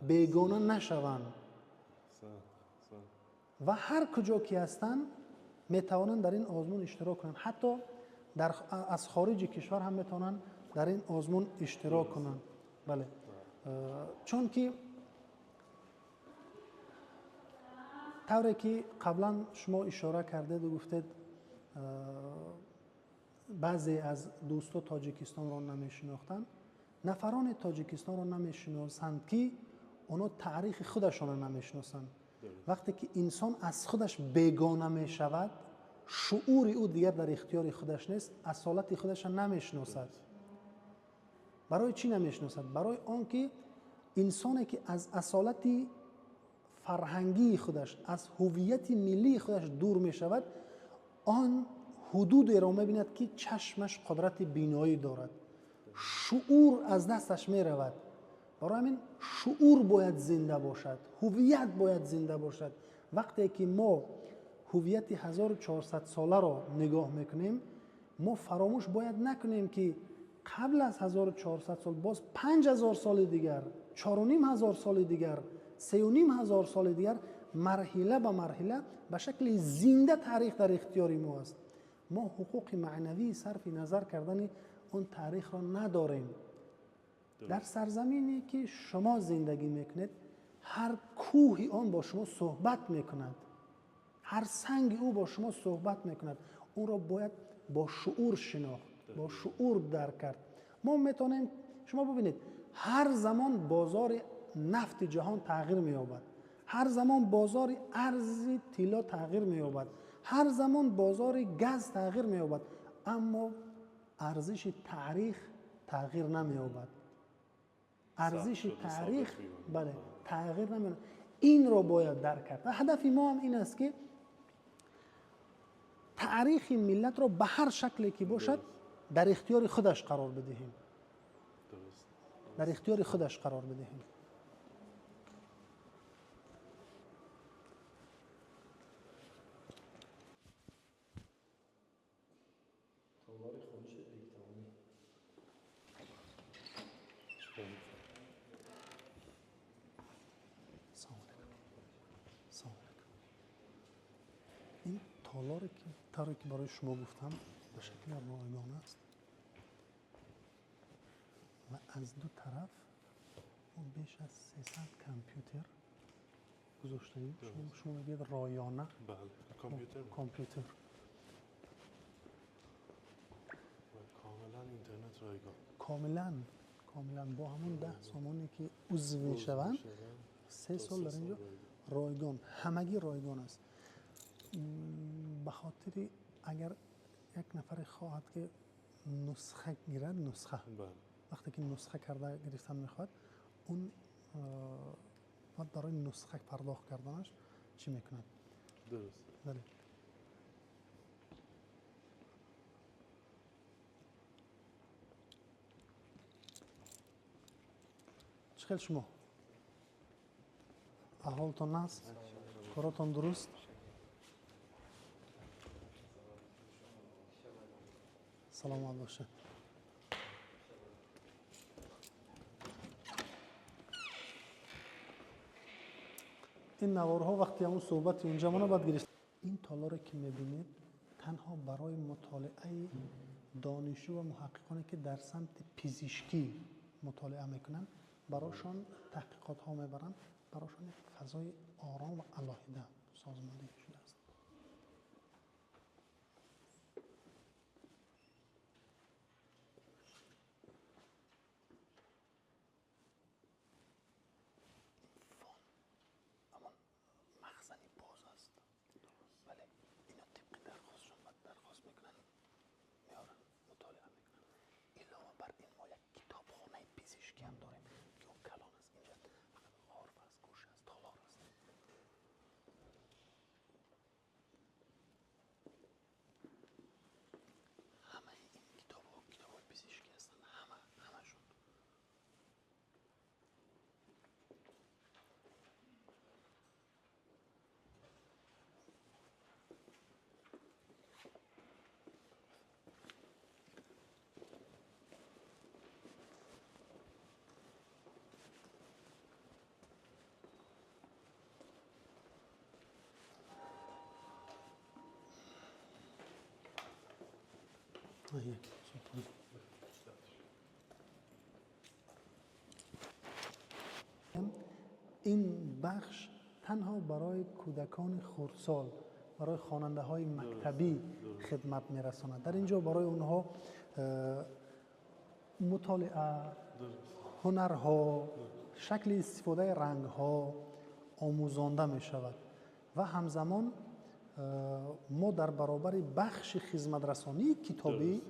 بیگانه نشوند و هر کجا که هستند میتوانند در این آزمون اشتراک کنند. حتی از خارج کشور هم میتوانند در این آزمون اشتراک کنند. بله، چون که طوری که قبلا شما اشاره کردید و گفتید بعضی از دوستا تاجیکستان را نمیشناختند، نفران تاجیکستان را نمیشناسند که اونا تاریخ خودشان را نمیشناسند. وقتی که انسان از خودش بیگانه می شود، شعور او دیگر در اختیار خودش نیست، اصالت خودش را نمیشناسد. برای چی نمیشناسد؟ برای آنکه انسانی که از اصالت فرهنگی خودش، از هویت ملی خودش دور می شود، آن حدودی را می بیند که چشمش قدرت بینایی دارد، شعور از دستش می رود. برای همین شعور باید زنده باشد، هویت باید زنده باشد. وقتی که ما هویت 1400 ساله را نگاه میکنیم، ما فراموش باید نکنیم که قبل از 1400 سال باز 5000 سال دیگر، 4500 سال دیگر، 3500 سال دیگر، مرحله به مرحله به شکل زنده تاریخ در اختیار ما است. ما حقوق معنوی صرف نظر کردن اون تاریخ را نداریم. در سرزمینی که شما زندگی میکنید، هر کوهی آن با شما صحبت میکند، هر سنگ او با شما صحبت میکند. اون را باید با شعور شناخت، با شعور درک کرد. ما میتونیم، شما ببینید هر زمان بازار نفت جهان تغییر مییابد، هر زمان بازار ارز طلا تغییر مییابد، هر زمان بازار گاز تغییر مییابد، اما ارزش تاریخ تغییر نمییابد. ارزش تاریخ بله تغییر نمییابد. این را باید درک کرد و هدف ما هم این است که تاریخ ملت را به هر شکلی که باشد در اختیار خودش قرار بدهیم، در اختیار خودش قرار بدهیم. این تالاری که طوری که برای شما گفتم به شکل رایگان است و از دو طرف بیش از 300 کامپیوتر گذاشته ایم. شما میگید رایانه؟ بله، کامپیوتر. کاملا اینترنت رایگان. کاملا با همون 10 سامانی که عضو میشوند 3 سال در اینجا رایگان، همگی رایگان است. به خاطر اگر یک نفر خواهد که نسخه گیرد، نسخه وقتی که نسخه کرده گرفتن میخواد، اون باید برای نسخه پرداخت کردنش چی میکنند؟ درست. بله. چخیل شما؟ احوالتون هست؟ کاراتون درست؟ سلامت باشه. این نوارها وقتی همون صحبت اونجا منو باید گرفت. این تالاری که میبینید تنها برای مطالعه دانشجو و محققانی که در سمت پزشکی مطالعه میکنن، براشان تحقیقات ها میبرن، براشان فضای آرام و علاهیده سازماندهی شده است. مخزنی باز است. ولی اینا طبق درخواستشون درخواست میکنن، میارن مطالعه میکنن. علاوه بر این ما یک کتابخانه پزشکی هم داریم که اون کلان است. اینجا فقط حرف است، گوش است، تالار است. این بخش تنها برای کودکان خردسال، برای خواننده های مکتبی خدمت میرساند. در اینجا برای اونها مطالعه، هنرها، شکل استفاده رنگها آموزانده می شود و همزمان ما در برابر بخش خدمت رسانی کتابی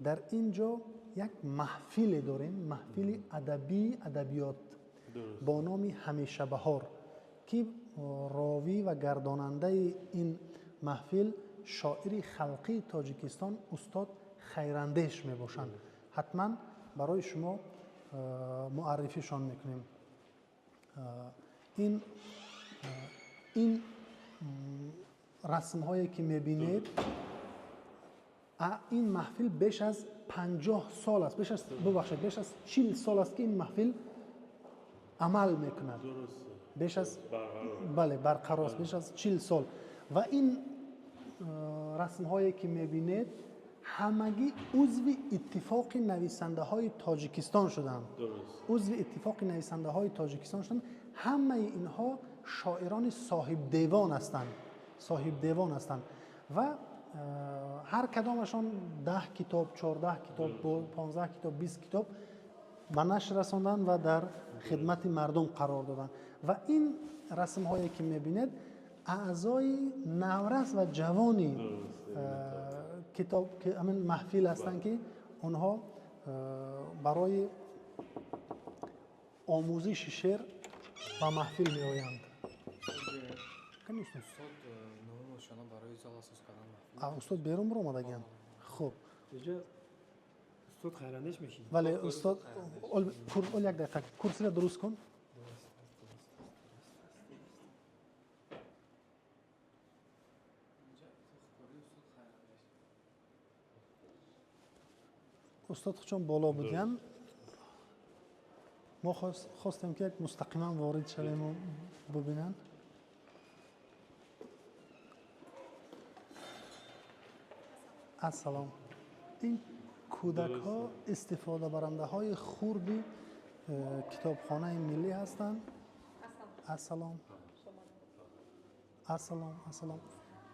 در اینجا یک محفل داریم، محفل ادبی ادبیات با نام همیشه بهار که راوی و گرداننده این محفل شاعر خلقی تاجیکستان استاد خیراندیش می باشند. حتما برای شما معرفیشان میکنیم. این رسم هایی که میبینید، این محفل بیش از 50 سال است، بیش از 40 سال است که این محفل عمل میکند. بیش از برقرار است، بیش از 40 سال. و این رسم هایی که میبینید همگی عضو اتفاق نویسنده های تاجیکستان شدند. عضو اتفاق نویسنده های تاجیکستان شدند. همه اینها شاعران صاحب دیوان هستند و هر کدامشان 10 کتاب، 14 کتاب، 15 کتاب، 20 کتاب به نشر رساندند و در خدمت مردم قرار دادند. و این رسم هایی که میبینید اعضای نورس و جوانی کتاب که همین محفل هستند که اونها برای آموزش شعر و محفل می آیند. استاد بیرون برو آمدگیان. خب استاد خیراندیش میشین. ولی استاد یک دقیقه کرسی را درست کن. استاد چون بالا بودن ما خواستیم که مستقیما وارد شویم و ببینن. السلام. این کودک ها استفاده برنده های خرد کتابخانه ملی هستند. السلام.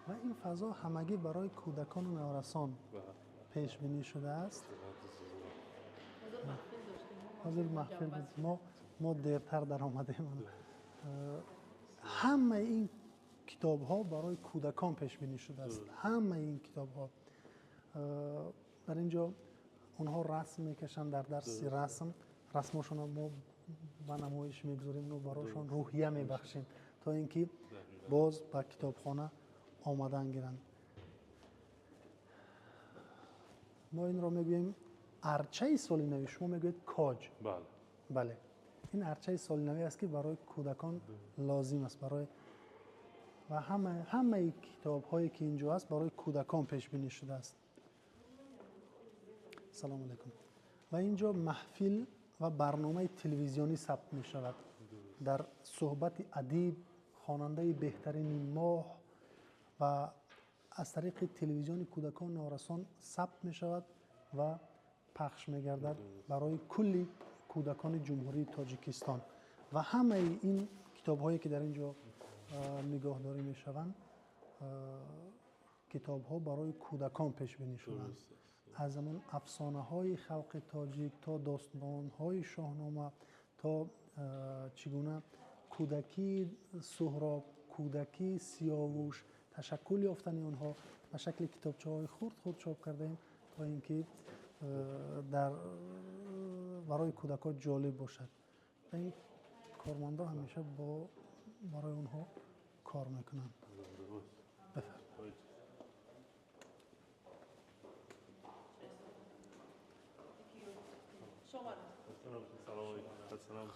و این فضا همگی برای کودکان و نورسان پیش بینی شده است. حاضر محفل ما دیرتر در آمدیم. همه این کتاب ها برای کودکان پیش بینی شده است. همه این کتاب ها در اینجا اونها رسم میکشن، در درس رسمشون ما به نمایش میگذاریم و برایشان روحیه میبخشیم تا اینکه باز به کتابخانه آمدن گیرن. ما این را میگوییم ارچه سالینوی، شما میگویید کاج. بله. این ارچه سالینوی است که برای کودکان لازم است، برای و همه کتاب هایی که اینجا است برای کودکان پیش بینی شده است. سلام علیکم. و اینجا محفل و برنامه تلویزیونی ثبت می شود. در صحبت ادیب، خواننده بهترین ماه و از طریق تلویزیون کودکان نورسان ثبت می شود و پخش می گردد برای کلی کودکان جمهوری تاجیکستان. و همه این کتاب هایی که در اینجا نگاهداری می شوند کتاب ها برای کودکان پیش بینی شدند. از همون افسانه های خلق تاجیک تا داستان های شاهنامه تا چگونه کودکی سهراب، کودکی سیاوش تشکل یافتن اونها به شکل کتابچه های خرد چاپ کرده ایم تا اینکه برای کودکان جالب باشد. این کارمندا همیشه برای اونها کار میکنند.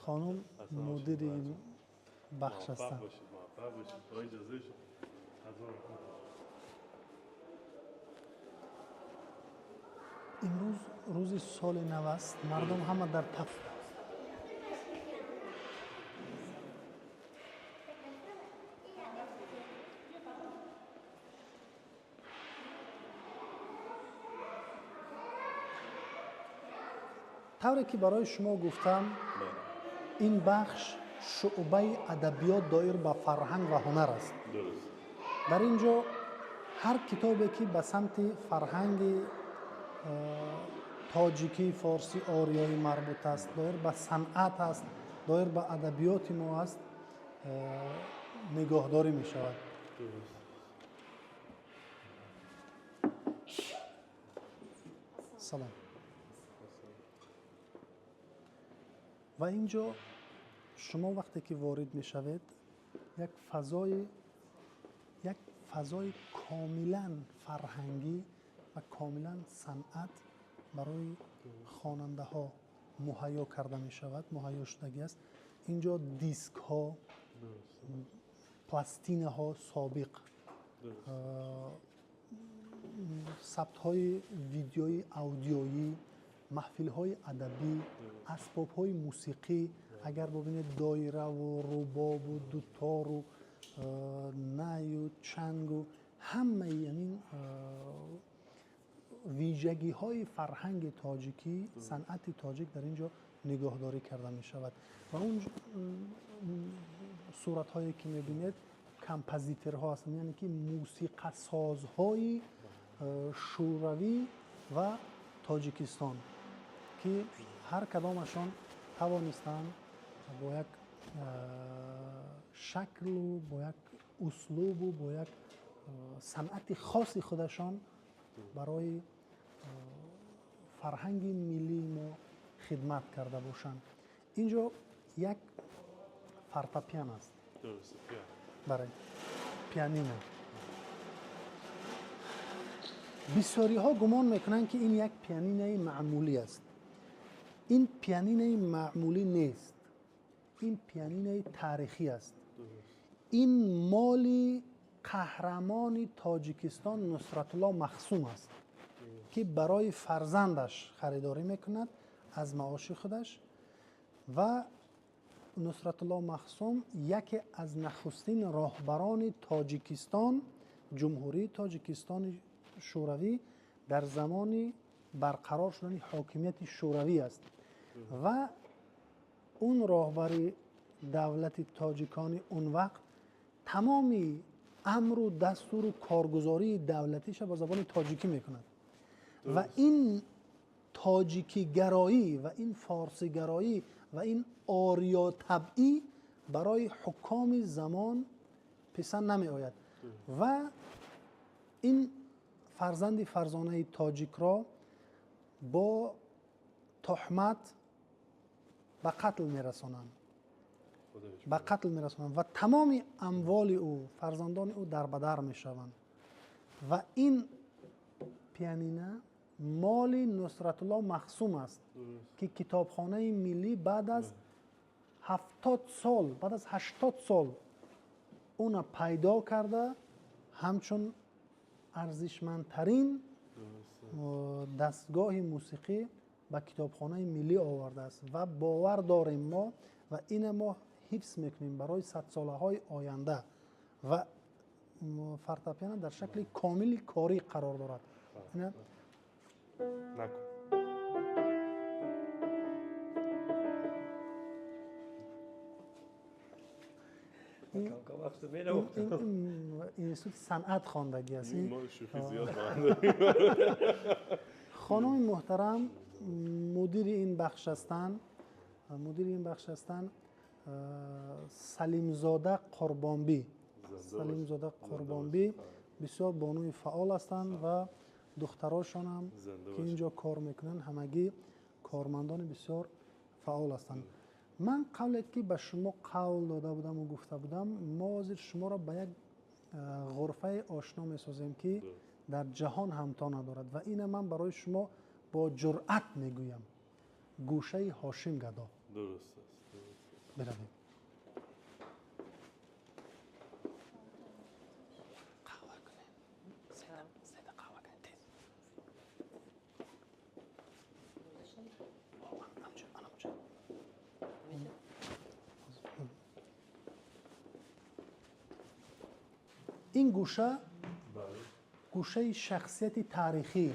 خانم مدیر این بخش هستند. امروز روز سال نو است. مردم همه در طوری که برای شما گفتم این بخش شعبه ادبیات دایر به فرهنگ و هنر است. درست. در اینجا هر کتابی که به سمت فرهنگ تاجیکی، فارسی، آریایی مربوط است، دایر به صنعت است، دایر به ادبیات ما است، نگاهداری می شود. سلام. و اینجا شما وقتی که وارد می شوید یک فضای کاملا فرهنگی و کاملا صنعت برای خواننده ها مهیا کرده می شود، مهیا شدگی است. اینجا دیسک ها، پلاستین ها سابق، ثبت های ویدیوی اودیویی، محفل های ادبی، اسباب های موسیقی، اگر ببینید دایره و رباب و دوتار و نی و چنگ و همه این ویژگی های فرهنگ تاجیکی، صنعت تاجیک در اینجا نگاهداری کرده می شود. و اون صورت هایی که می بینید کمپوزیتورها هستند، یعنی که موسیقی سازهای شوروی و تاجیکستان که هر کدامشان توانستند با یک شکل و با یک اسلوب و با یک صنعت خاص خودشان برای فرهنگ ملی ما خدمت کرده باشند. اینجا یک فورتپیانو است. درسته. برای پیانینو. بسیاری ها گمان میکنند که این یک پیانینه معمولی است. این پیانینه معمولی نیست. این پیانینه تاریخی است. این مال قهرمان تاجیکستان نصرت الله مخصوم است که برای فرزندش خریداری میکند از معاش خودش. و نصرت الله مخصوم یکی از نخستین راهبران تاجیکستان، جمهوری تاجیکستان شوروی در زمان برقرار شدن حاکمیت شوروی است و اون راهبر دولت تاجیکان اون وقت تمامی امر و دستور و کارگزاری دولتیش با زبان تاجیکی میکند و این تاجیکی گرایی و این فارسی گرایی و این آریا طبعی برای حکام زمان پسند نمی آید و این فرزانه تاجیک را با تهمت به قتل میرسانند و تمام اموال او، فرزندان او در بدر میشوند و این پیانینه مال نصرت الله مخصوم است که کتابخانه ملی بعد از 70 سال، بعد از 80 سال اون پیدا کرده همچون ارزشمندترین دستگاه موسیقی به کتابخانه ملی آورده است و باور داریم ما و این ما حفظ میکنیم برای 100 ساله های آینده و فورتپیانو در شکل کامل کاری قرار دارد. نکن. اینستیتوت صنعت خواندگی است. ما شوخی زیاد خانم محترم مدیر این بخش هستند، سلیم زاده قربانبی. بسیار بانوی فعال هستند و دختراشان هم که اینجا کار میکنن همگی کارمندان بسیار فعال هستند. من قبل که به شما قول داده بودم و گفته بودم ما حاضر شما را به یک غرفه آشنا میسازیم که در جهان همتا ندارد و این من برای شما با جرأت میگویم، گوشه هاشم گدا. درست است. برویم. این گوشه شخصیت تاریخی،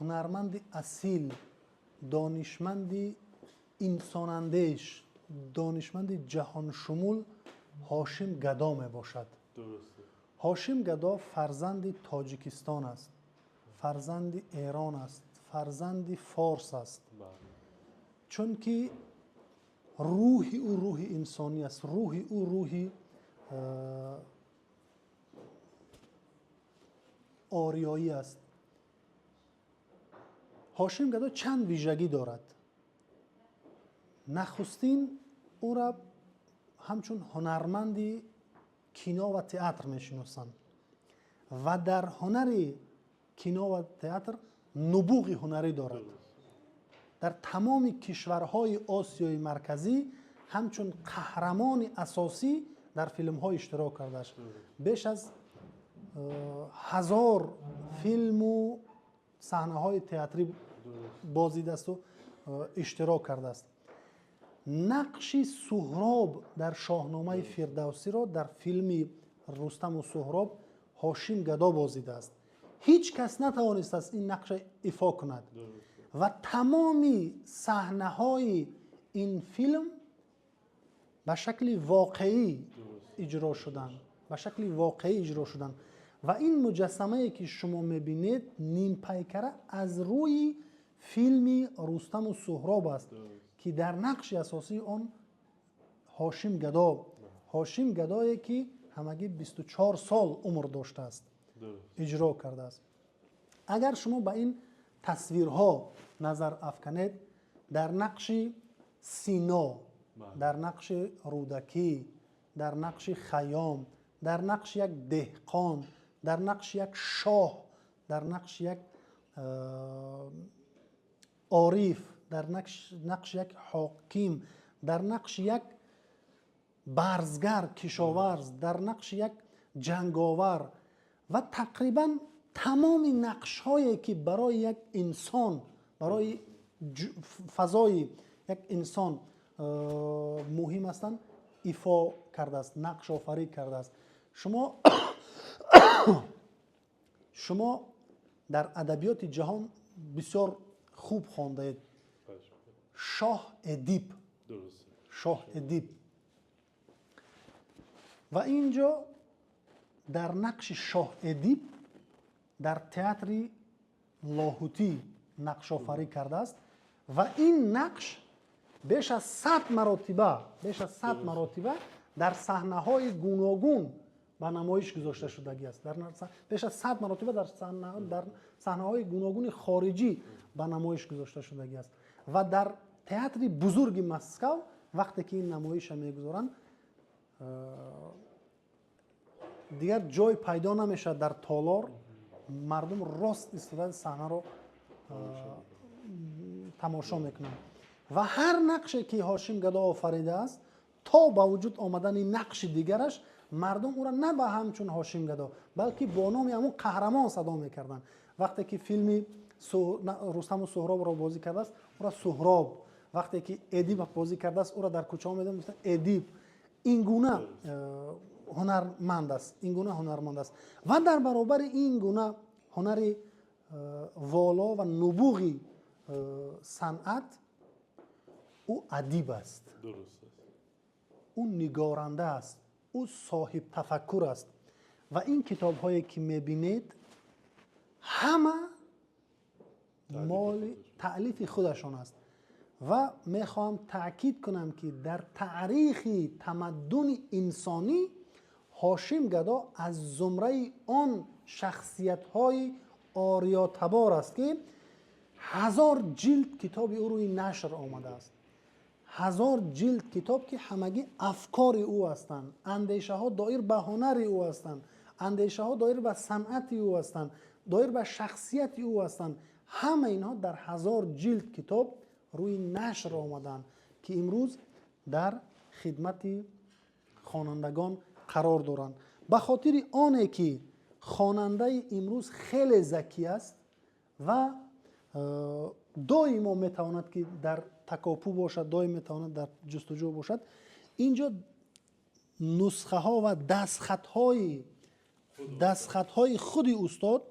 هنرمند اصیل دانشمند انسان‌اندیش، دانشمند جهان شمول هاشم گدا می باشد. درسته. هاشم گدا فرزند تاجیکستان است، فرزند ایران است، فرزند فارس است. بله. چون که روح او روح انسانی است، روح او روح آریایی است. هاشم گدا چند ویژگی دارد. نخستین او را همچون هنرمندی کینا و تئاتر میشناسند و در هنر کینا و تئاتر نبوغ هنری دارد. در تمام کشورهای آسیای مرکزی همچون قهرمان اساسی در فیلم های اشتراک کرده است. بیش از 1000 فیلم و صحنه های تئاتری بازدیده است و اشتراک کرده است. نقش سهراب در شاهنامه فردوسی را در فیلم رستم و سهراب هاشم گدا بازدیده است. هیچ کس نتوانست است این نقش ایفا کند و تمامی صحنه های این فیلم به شکل واقعی اجرا شدند، به شکل واقعی اجرا شدند و این مجسمه ای که شما میبینید نیم پیکره از روی فیلم رستم و سهراب است که در نقش اساسی آن هاشم گدا، هاشم گدایی که همگی 24 سال عمر داشته است اجرا کرده است. اگر شما به این تصویرها نظر افکنید، در نقش سینا، در نقش رودکی، در نقش خیام، در نقش یک دهقان، در نقش یک شاه، در نقش یک عارف، در نقش یک حاکم، در نقش یک برزگر، کشاورز، در نقش یک جنگاور و تقریبا تمام نقش هایی که برای یک انسان، برای فضای یک انسان مهم هستند ایفا کرده است، نقش آفرین کرده است. شما در ادبیات جهان بسیار خوب خوانده اید. شاه ادیب، شاه ادیب و اینجا در نقش شاه ادیب در تئاتر لاهوتی نقش آفرین کرده است و این نقش بیش از 100 مرتبه در صحنه های گوناگون به نمایش گذاشته شدگی است. بیش از 100 مرتبه در صحنه های گوناگون خارجی به نمایش گذاشته شدگی است و در تئاتر بزرگ مسکو وقتی که این نمایش میگذارند دیگر جای پیدا نمیشه در تالار، مردم راست ایستاده صحنه رو تماشا میکنند و هر نقشی که هاشم گدا آفریده است تا با وجود آمدن نقش دیگرش مردم او را نه به همچون هاشم گدا بلکه با نام همون قهرمان صدا میکردند. وقتی که فیلم رستم و سهراب را بازی کرده است او را سهراب، وقتی که ادیب بازی کرده است او را در کوچه ها میدن میگفتن ادیب. این گونه هنرمند است، این گونه هنرمند است و در برابر این گونه هنر والا و نبوغی صنعت او ادیب است، او نگارنده است، او صاحب تفکر است و این کتاب هایی که میبینید همه مال تألیف خودشان است و میخوام تأکید کنم که در تاریخ تمدن انسانی هاشم گدا از زمره آن شخصیت های آریاتبار است که 1000 جلد کتاب او روی نشر آمده است. 1000 جلد کتاب که همگی افکار او هستند، اندیشه ها دایر به هنر او هستند، اندیشه ها دایر به صنعت او هستند، دایر به شخصیت او هستند. همه اینها در 1000 جلد کتاب روی نشر آمدند که امروز در خدمت خوانندگان قرار دارند. به خاطر آنه که خواننده امروز خیلی ذکی است و دائما میتواند که در تکاپو باشد، دائما میتواند در جستجو باشد، اینجا نسخه ها و دستخط های خود استاد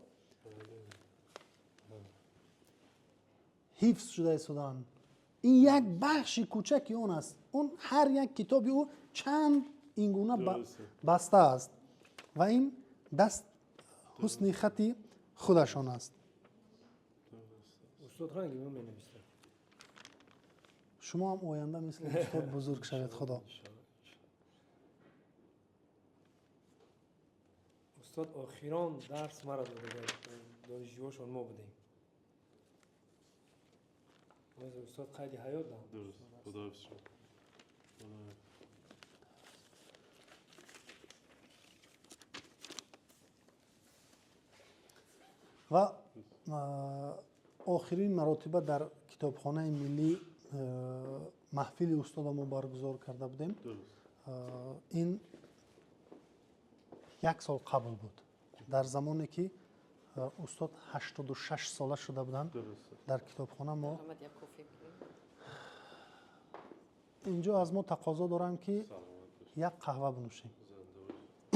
حفظ شده ایستادن. این یک بخش کوچکی اون است. اون هر یک کتابی او چند اینگونه بسته است و این دست حسن خطی خودشان است. استاد رنگی من می‌نویسم. شما هم آینده مثل استاد بزرگ شوید خدا. استاد آخران درس مرا داده دانشجوهاشون ما بودیم. من استاد قید حیات دارم. درست. خدا حفظ شد. و آخرین مراتبه در کتابخانه ملی محفل استاد ما برگزار کرده بودیم. این یک سال قبل بود، در زمانی که استاد 86 ساله شده بودند. در کتابخانه ما اینجا از ما تقاضا دارن که یک قهوه بنوشیم.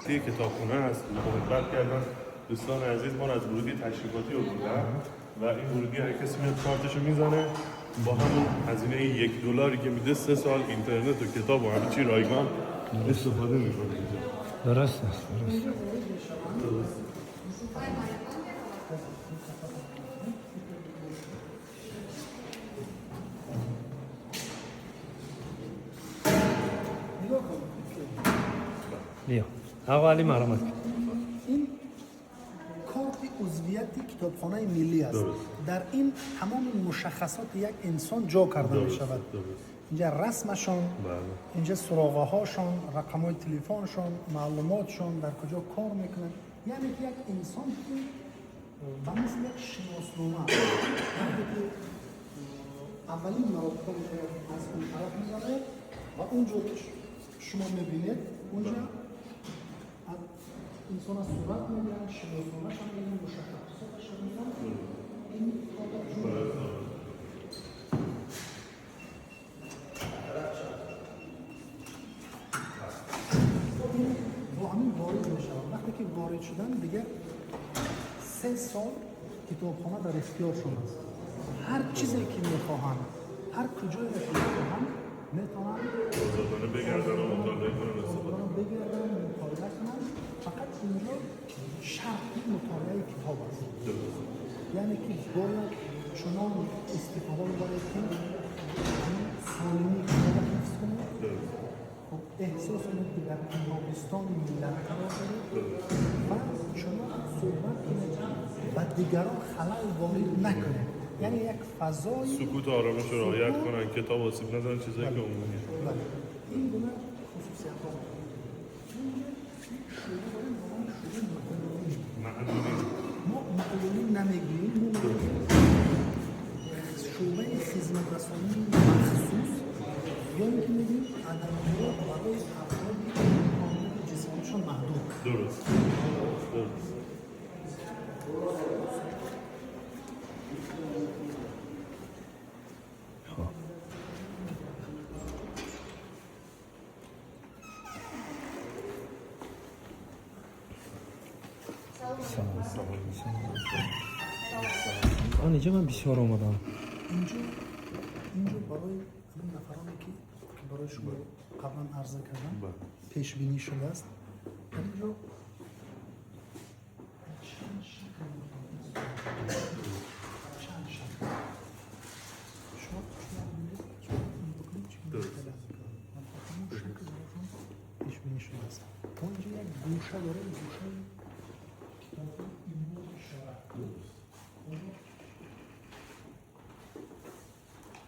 این کتابخانه هست. محبت کردن دوستان عزیز ما از ورودی تشریفاتی آوردن و این ورودی هر کسی میاد کارتشو میزنه با همون هزینه $1 که میده 3 سال اینترنت و کتاب و همه چی رایگان استفاده میکنه اینجا. درست است. بیا اولی مرامت این کارت عضویت کتابخانه ملی است. در این تمام مشخصات یک انسان جا کرده می شود. اینجا رسمشان، اینجا سراغه هاشان، رقم های تلفنشان، معلوماتشان، در کجا کار میکنند. یعنی که یک انسان که به مثل یک شناسنامه وقتی که اولین مراتب از اون طرف میزنه و اونجا شما میبینید اونجا انسان از صورت میگیرن، شناسنامه‌ش هم میگیرن، مشخصاتش هم میگیرن. این با همین وارد میشن. وقتی که وارد شدن دیگه 3 سال کتابخانه در اختیارشون است. هر چیزی که میخواهند، هر کجایی که میخواهند میتونن آزادانه بگردن و مطالعه کنن، استفاده بگردن و مطالعه کنن. فقط اینجا شرطی مطالعه کتاب است. یعنی که باید چنان استفاده ببرید که همین سالمی کتاب حفظ کنید. خب احساس کنید که در تابستان ملت قرار دارید و چنان صحبت کنید و دیگران خلل وارد نکنید. یعنی یک فضای سکوت و آرامش رو رعایت کنن، کتاب آسیب نزنن، چیزایی که عمومیه. بله. این گونه خصوصیت ها ما معلومی نمیگیم. شعبه خدمت رسانی مخصوص یا اینکه میگیم ادبیات برای افرادی که امکانات جسمانیشان محدود. درست. اینجا من بسیار آمدم. اینجا برای همین نفرانی که برای شما قبلا عرضه کردم پیش بینی شده است. در اینجا چند شکل شما پیش بینی شده است. ما اینجا یک گوشه داریم، گوشه کتاب ایمان اشاره.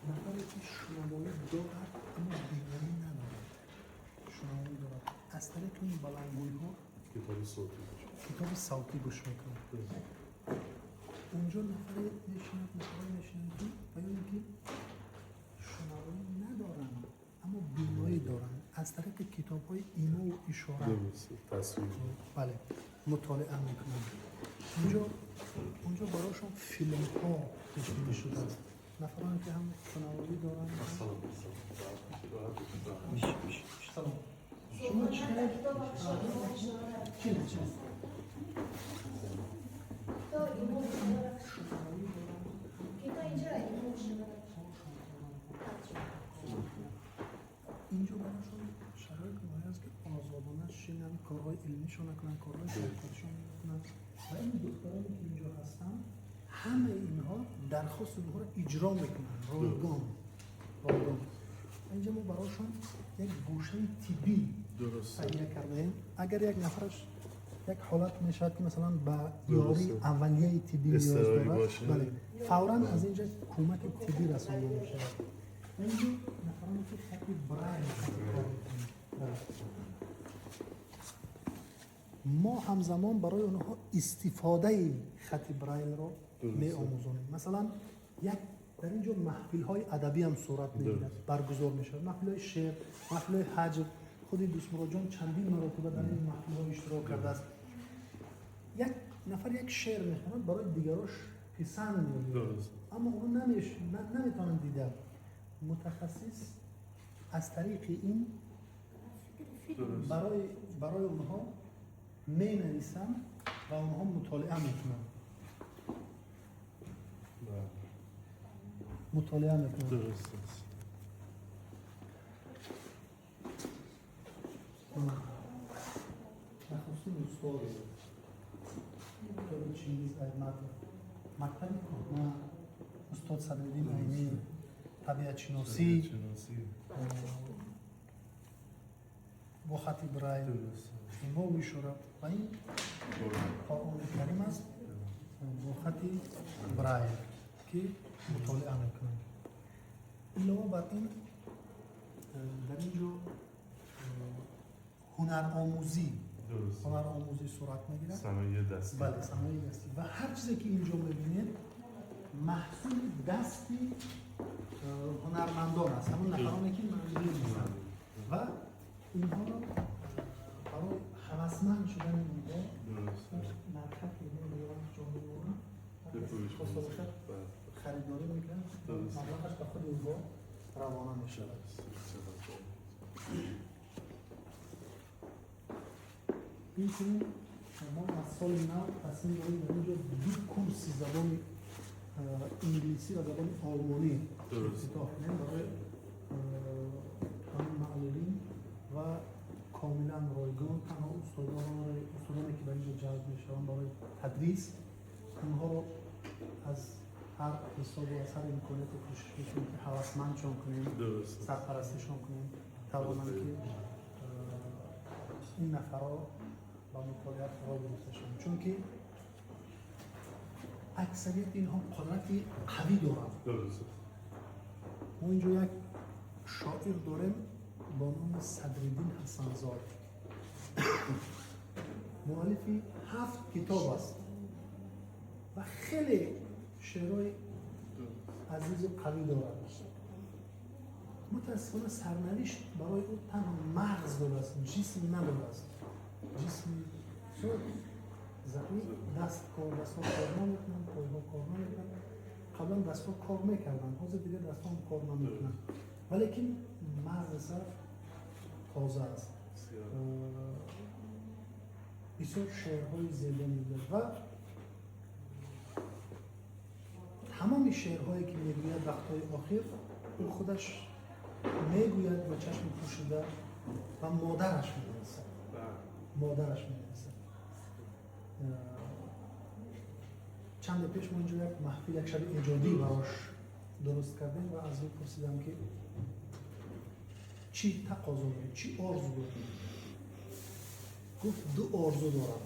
نفری که شنوایی دارد اما بینایی ندارد. شنوایی دارد. از طریق این بلندگویی ها کتاب صوتی گوش میکنه. اونجا نفری نشیند و یا اینکه شنوایی ندارند اما بینایی دارند. از طریق کتاب های ایما و اشاره بله مطالعه میکنند. اونجا برایشان فیلم ها پیش بینی شده است. نفرانی که هم شنوایی دارند. شما چقدر چی کارهای علمیشون نکنن، کارهای شخصیشون نکنن. و این دخترانی که اینجا هستن همه اینها درخواست اونها رو اجرا میکنن رایگان. اینجا ما براشون یک گوشه طبی تهیه کردیم. اگر یک نفرش یک حالت میشد که مثلا با یاری اولیه طبی نیاز داره، بله فوراً از اینجا کمک طبی رسانده میشه. اینجا نفرانی که خط برای ما همزمان برای اونها استفاده خط برایل رو می آموزونیم. مثلا یک در اینجا محفل‌های ادبی هم صورت میگیره، برگزار میشه، محفل‌های شعر، محفل‌های حج. خود دوست مراد جان چندین مرتبه در این محفل‌ها اشتراک کرده است. یک نفر یک شعر میخونه برای دیگراش پسند میاد، اما اونو نمیتونن دیدن. متخصص از طریق این برای اونها می نویسن و اونها مطالعه میکنن. درست است. خصوصی استاد چیز مکتب کهنه استاد صدرالدین عینی طبیعت شناسی با خط برایل ما میشورد و این قرآن کریم است با خط برایل که مطالعه میکنیم. علاوه بر این در اینجا هنر آموزی صورت میگیره. صنایع دستی. بله صنایع دستی و هر چیزی که اینجا میبینید محصول دستی هنرمندان است، همون نفرانی که معلولی میزن و اینها رو برای هوسمند شدن اینها مرکب میگن جامعه خریداری میکنن، مبلغش به خود اینها روانه میشه. این کنیم ما از سال نو تصمیم داریم در اینجا 2 کورس زبان انگلیسی و زبان آلمانی افتتاح کنیم برای همون معلولین و کاملا رایگان. تنها استادانی که به اینجا جلب میشن برای تدریس اونها رو از هر حساب و از هر امکانیت کوشش میکنیم که هوسمندشان کنیم، سرپرستیشان کنیم، توانند که این نفرها با مطالعات قرار گرفتشان، چون که اکثریت اینها قدرتی قوی دارند. ما اینجا یک شاعر داریم با نام صدرالدین حسن‌زاد، مؤلفی 7 کتاب است و خیلی شعرهای عزیز و قوی دارد. متاسفانه سرنوشت برای او تنها مغز داده است، جسم نداده است. جسم زمین دست‌ها کار نمیکنن، پای‌ها کار نمیکنن. قبلا دست‌ها کار میکردن، حاضر دیگه دست‌ها هم کار نمیکنن، ولیکن مغز تازه است. بسیار شعرهای زیبا میگوید و تمام شعرهایی که میگوید وقتهای آخر او خودش میگوید با چشم پوشیده و مادرش می‌نویسد. چند پیش ما اینجا یک محفل، یک شب ایجادی براش درست کردیم و از او پرسیدم که چی تقاضا داری، چی آرزو داری؟ گفت 2 آرزو دارم.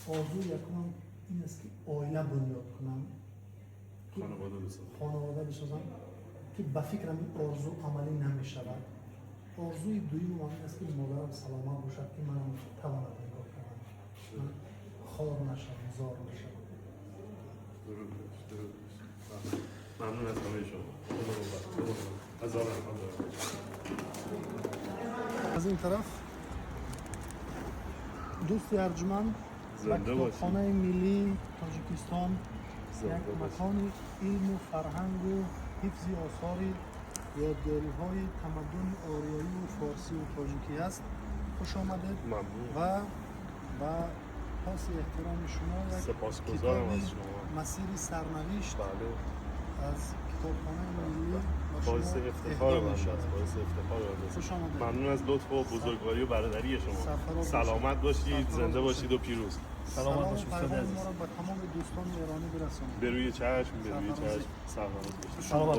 آرزو یکم این است که عائله بنیاد کنم، خانواده بسازم که به فکرم این آرزو عملی نمی شود. آرزوی دویم من است که مادرم سلامت باشد که منم تواند نگاه کنم، خوار نشم، زار نشم. ممنون از همه شما. از این طرف دوست ارجمند کتابخانه ملی تاجیکستان یک مکان علم و فرهنگ و حفظ آثار یادگاری‌های تمدن آریایی و فارسی و تاجیکی است. خوش آمدید و پاس احترام شما یک کتاب مسیر سرنوشت از کتابخانه ملی با شما باعث افتخار اهدا بنده می‌شود. است. باعث افتخار بنده است. خوش آمدید. ممنون از لطف و بزرگواری و برادری شما. سرفراز سلامت باشید، سرفراز زنده باشید. باشید و پیروز. سلام و پیغام ما را به تمام دوستان ایرانی برسانید. به روی چشم، به روی سرفراز. چشم. سلامت باشید. سلام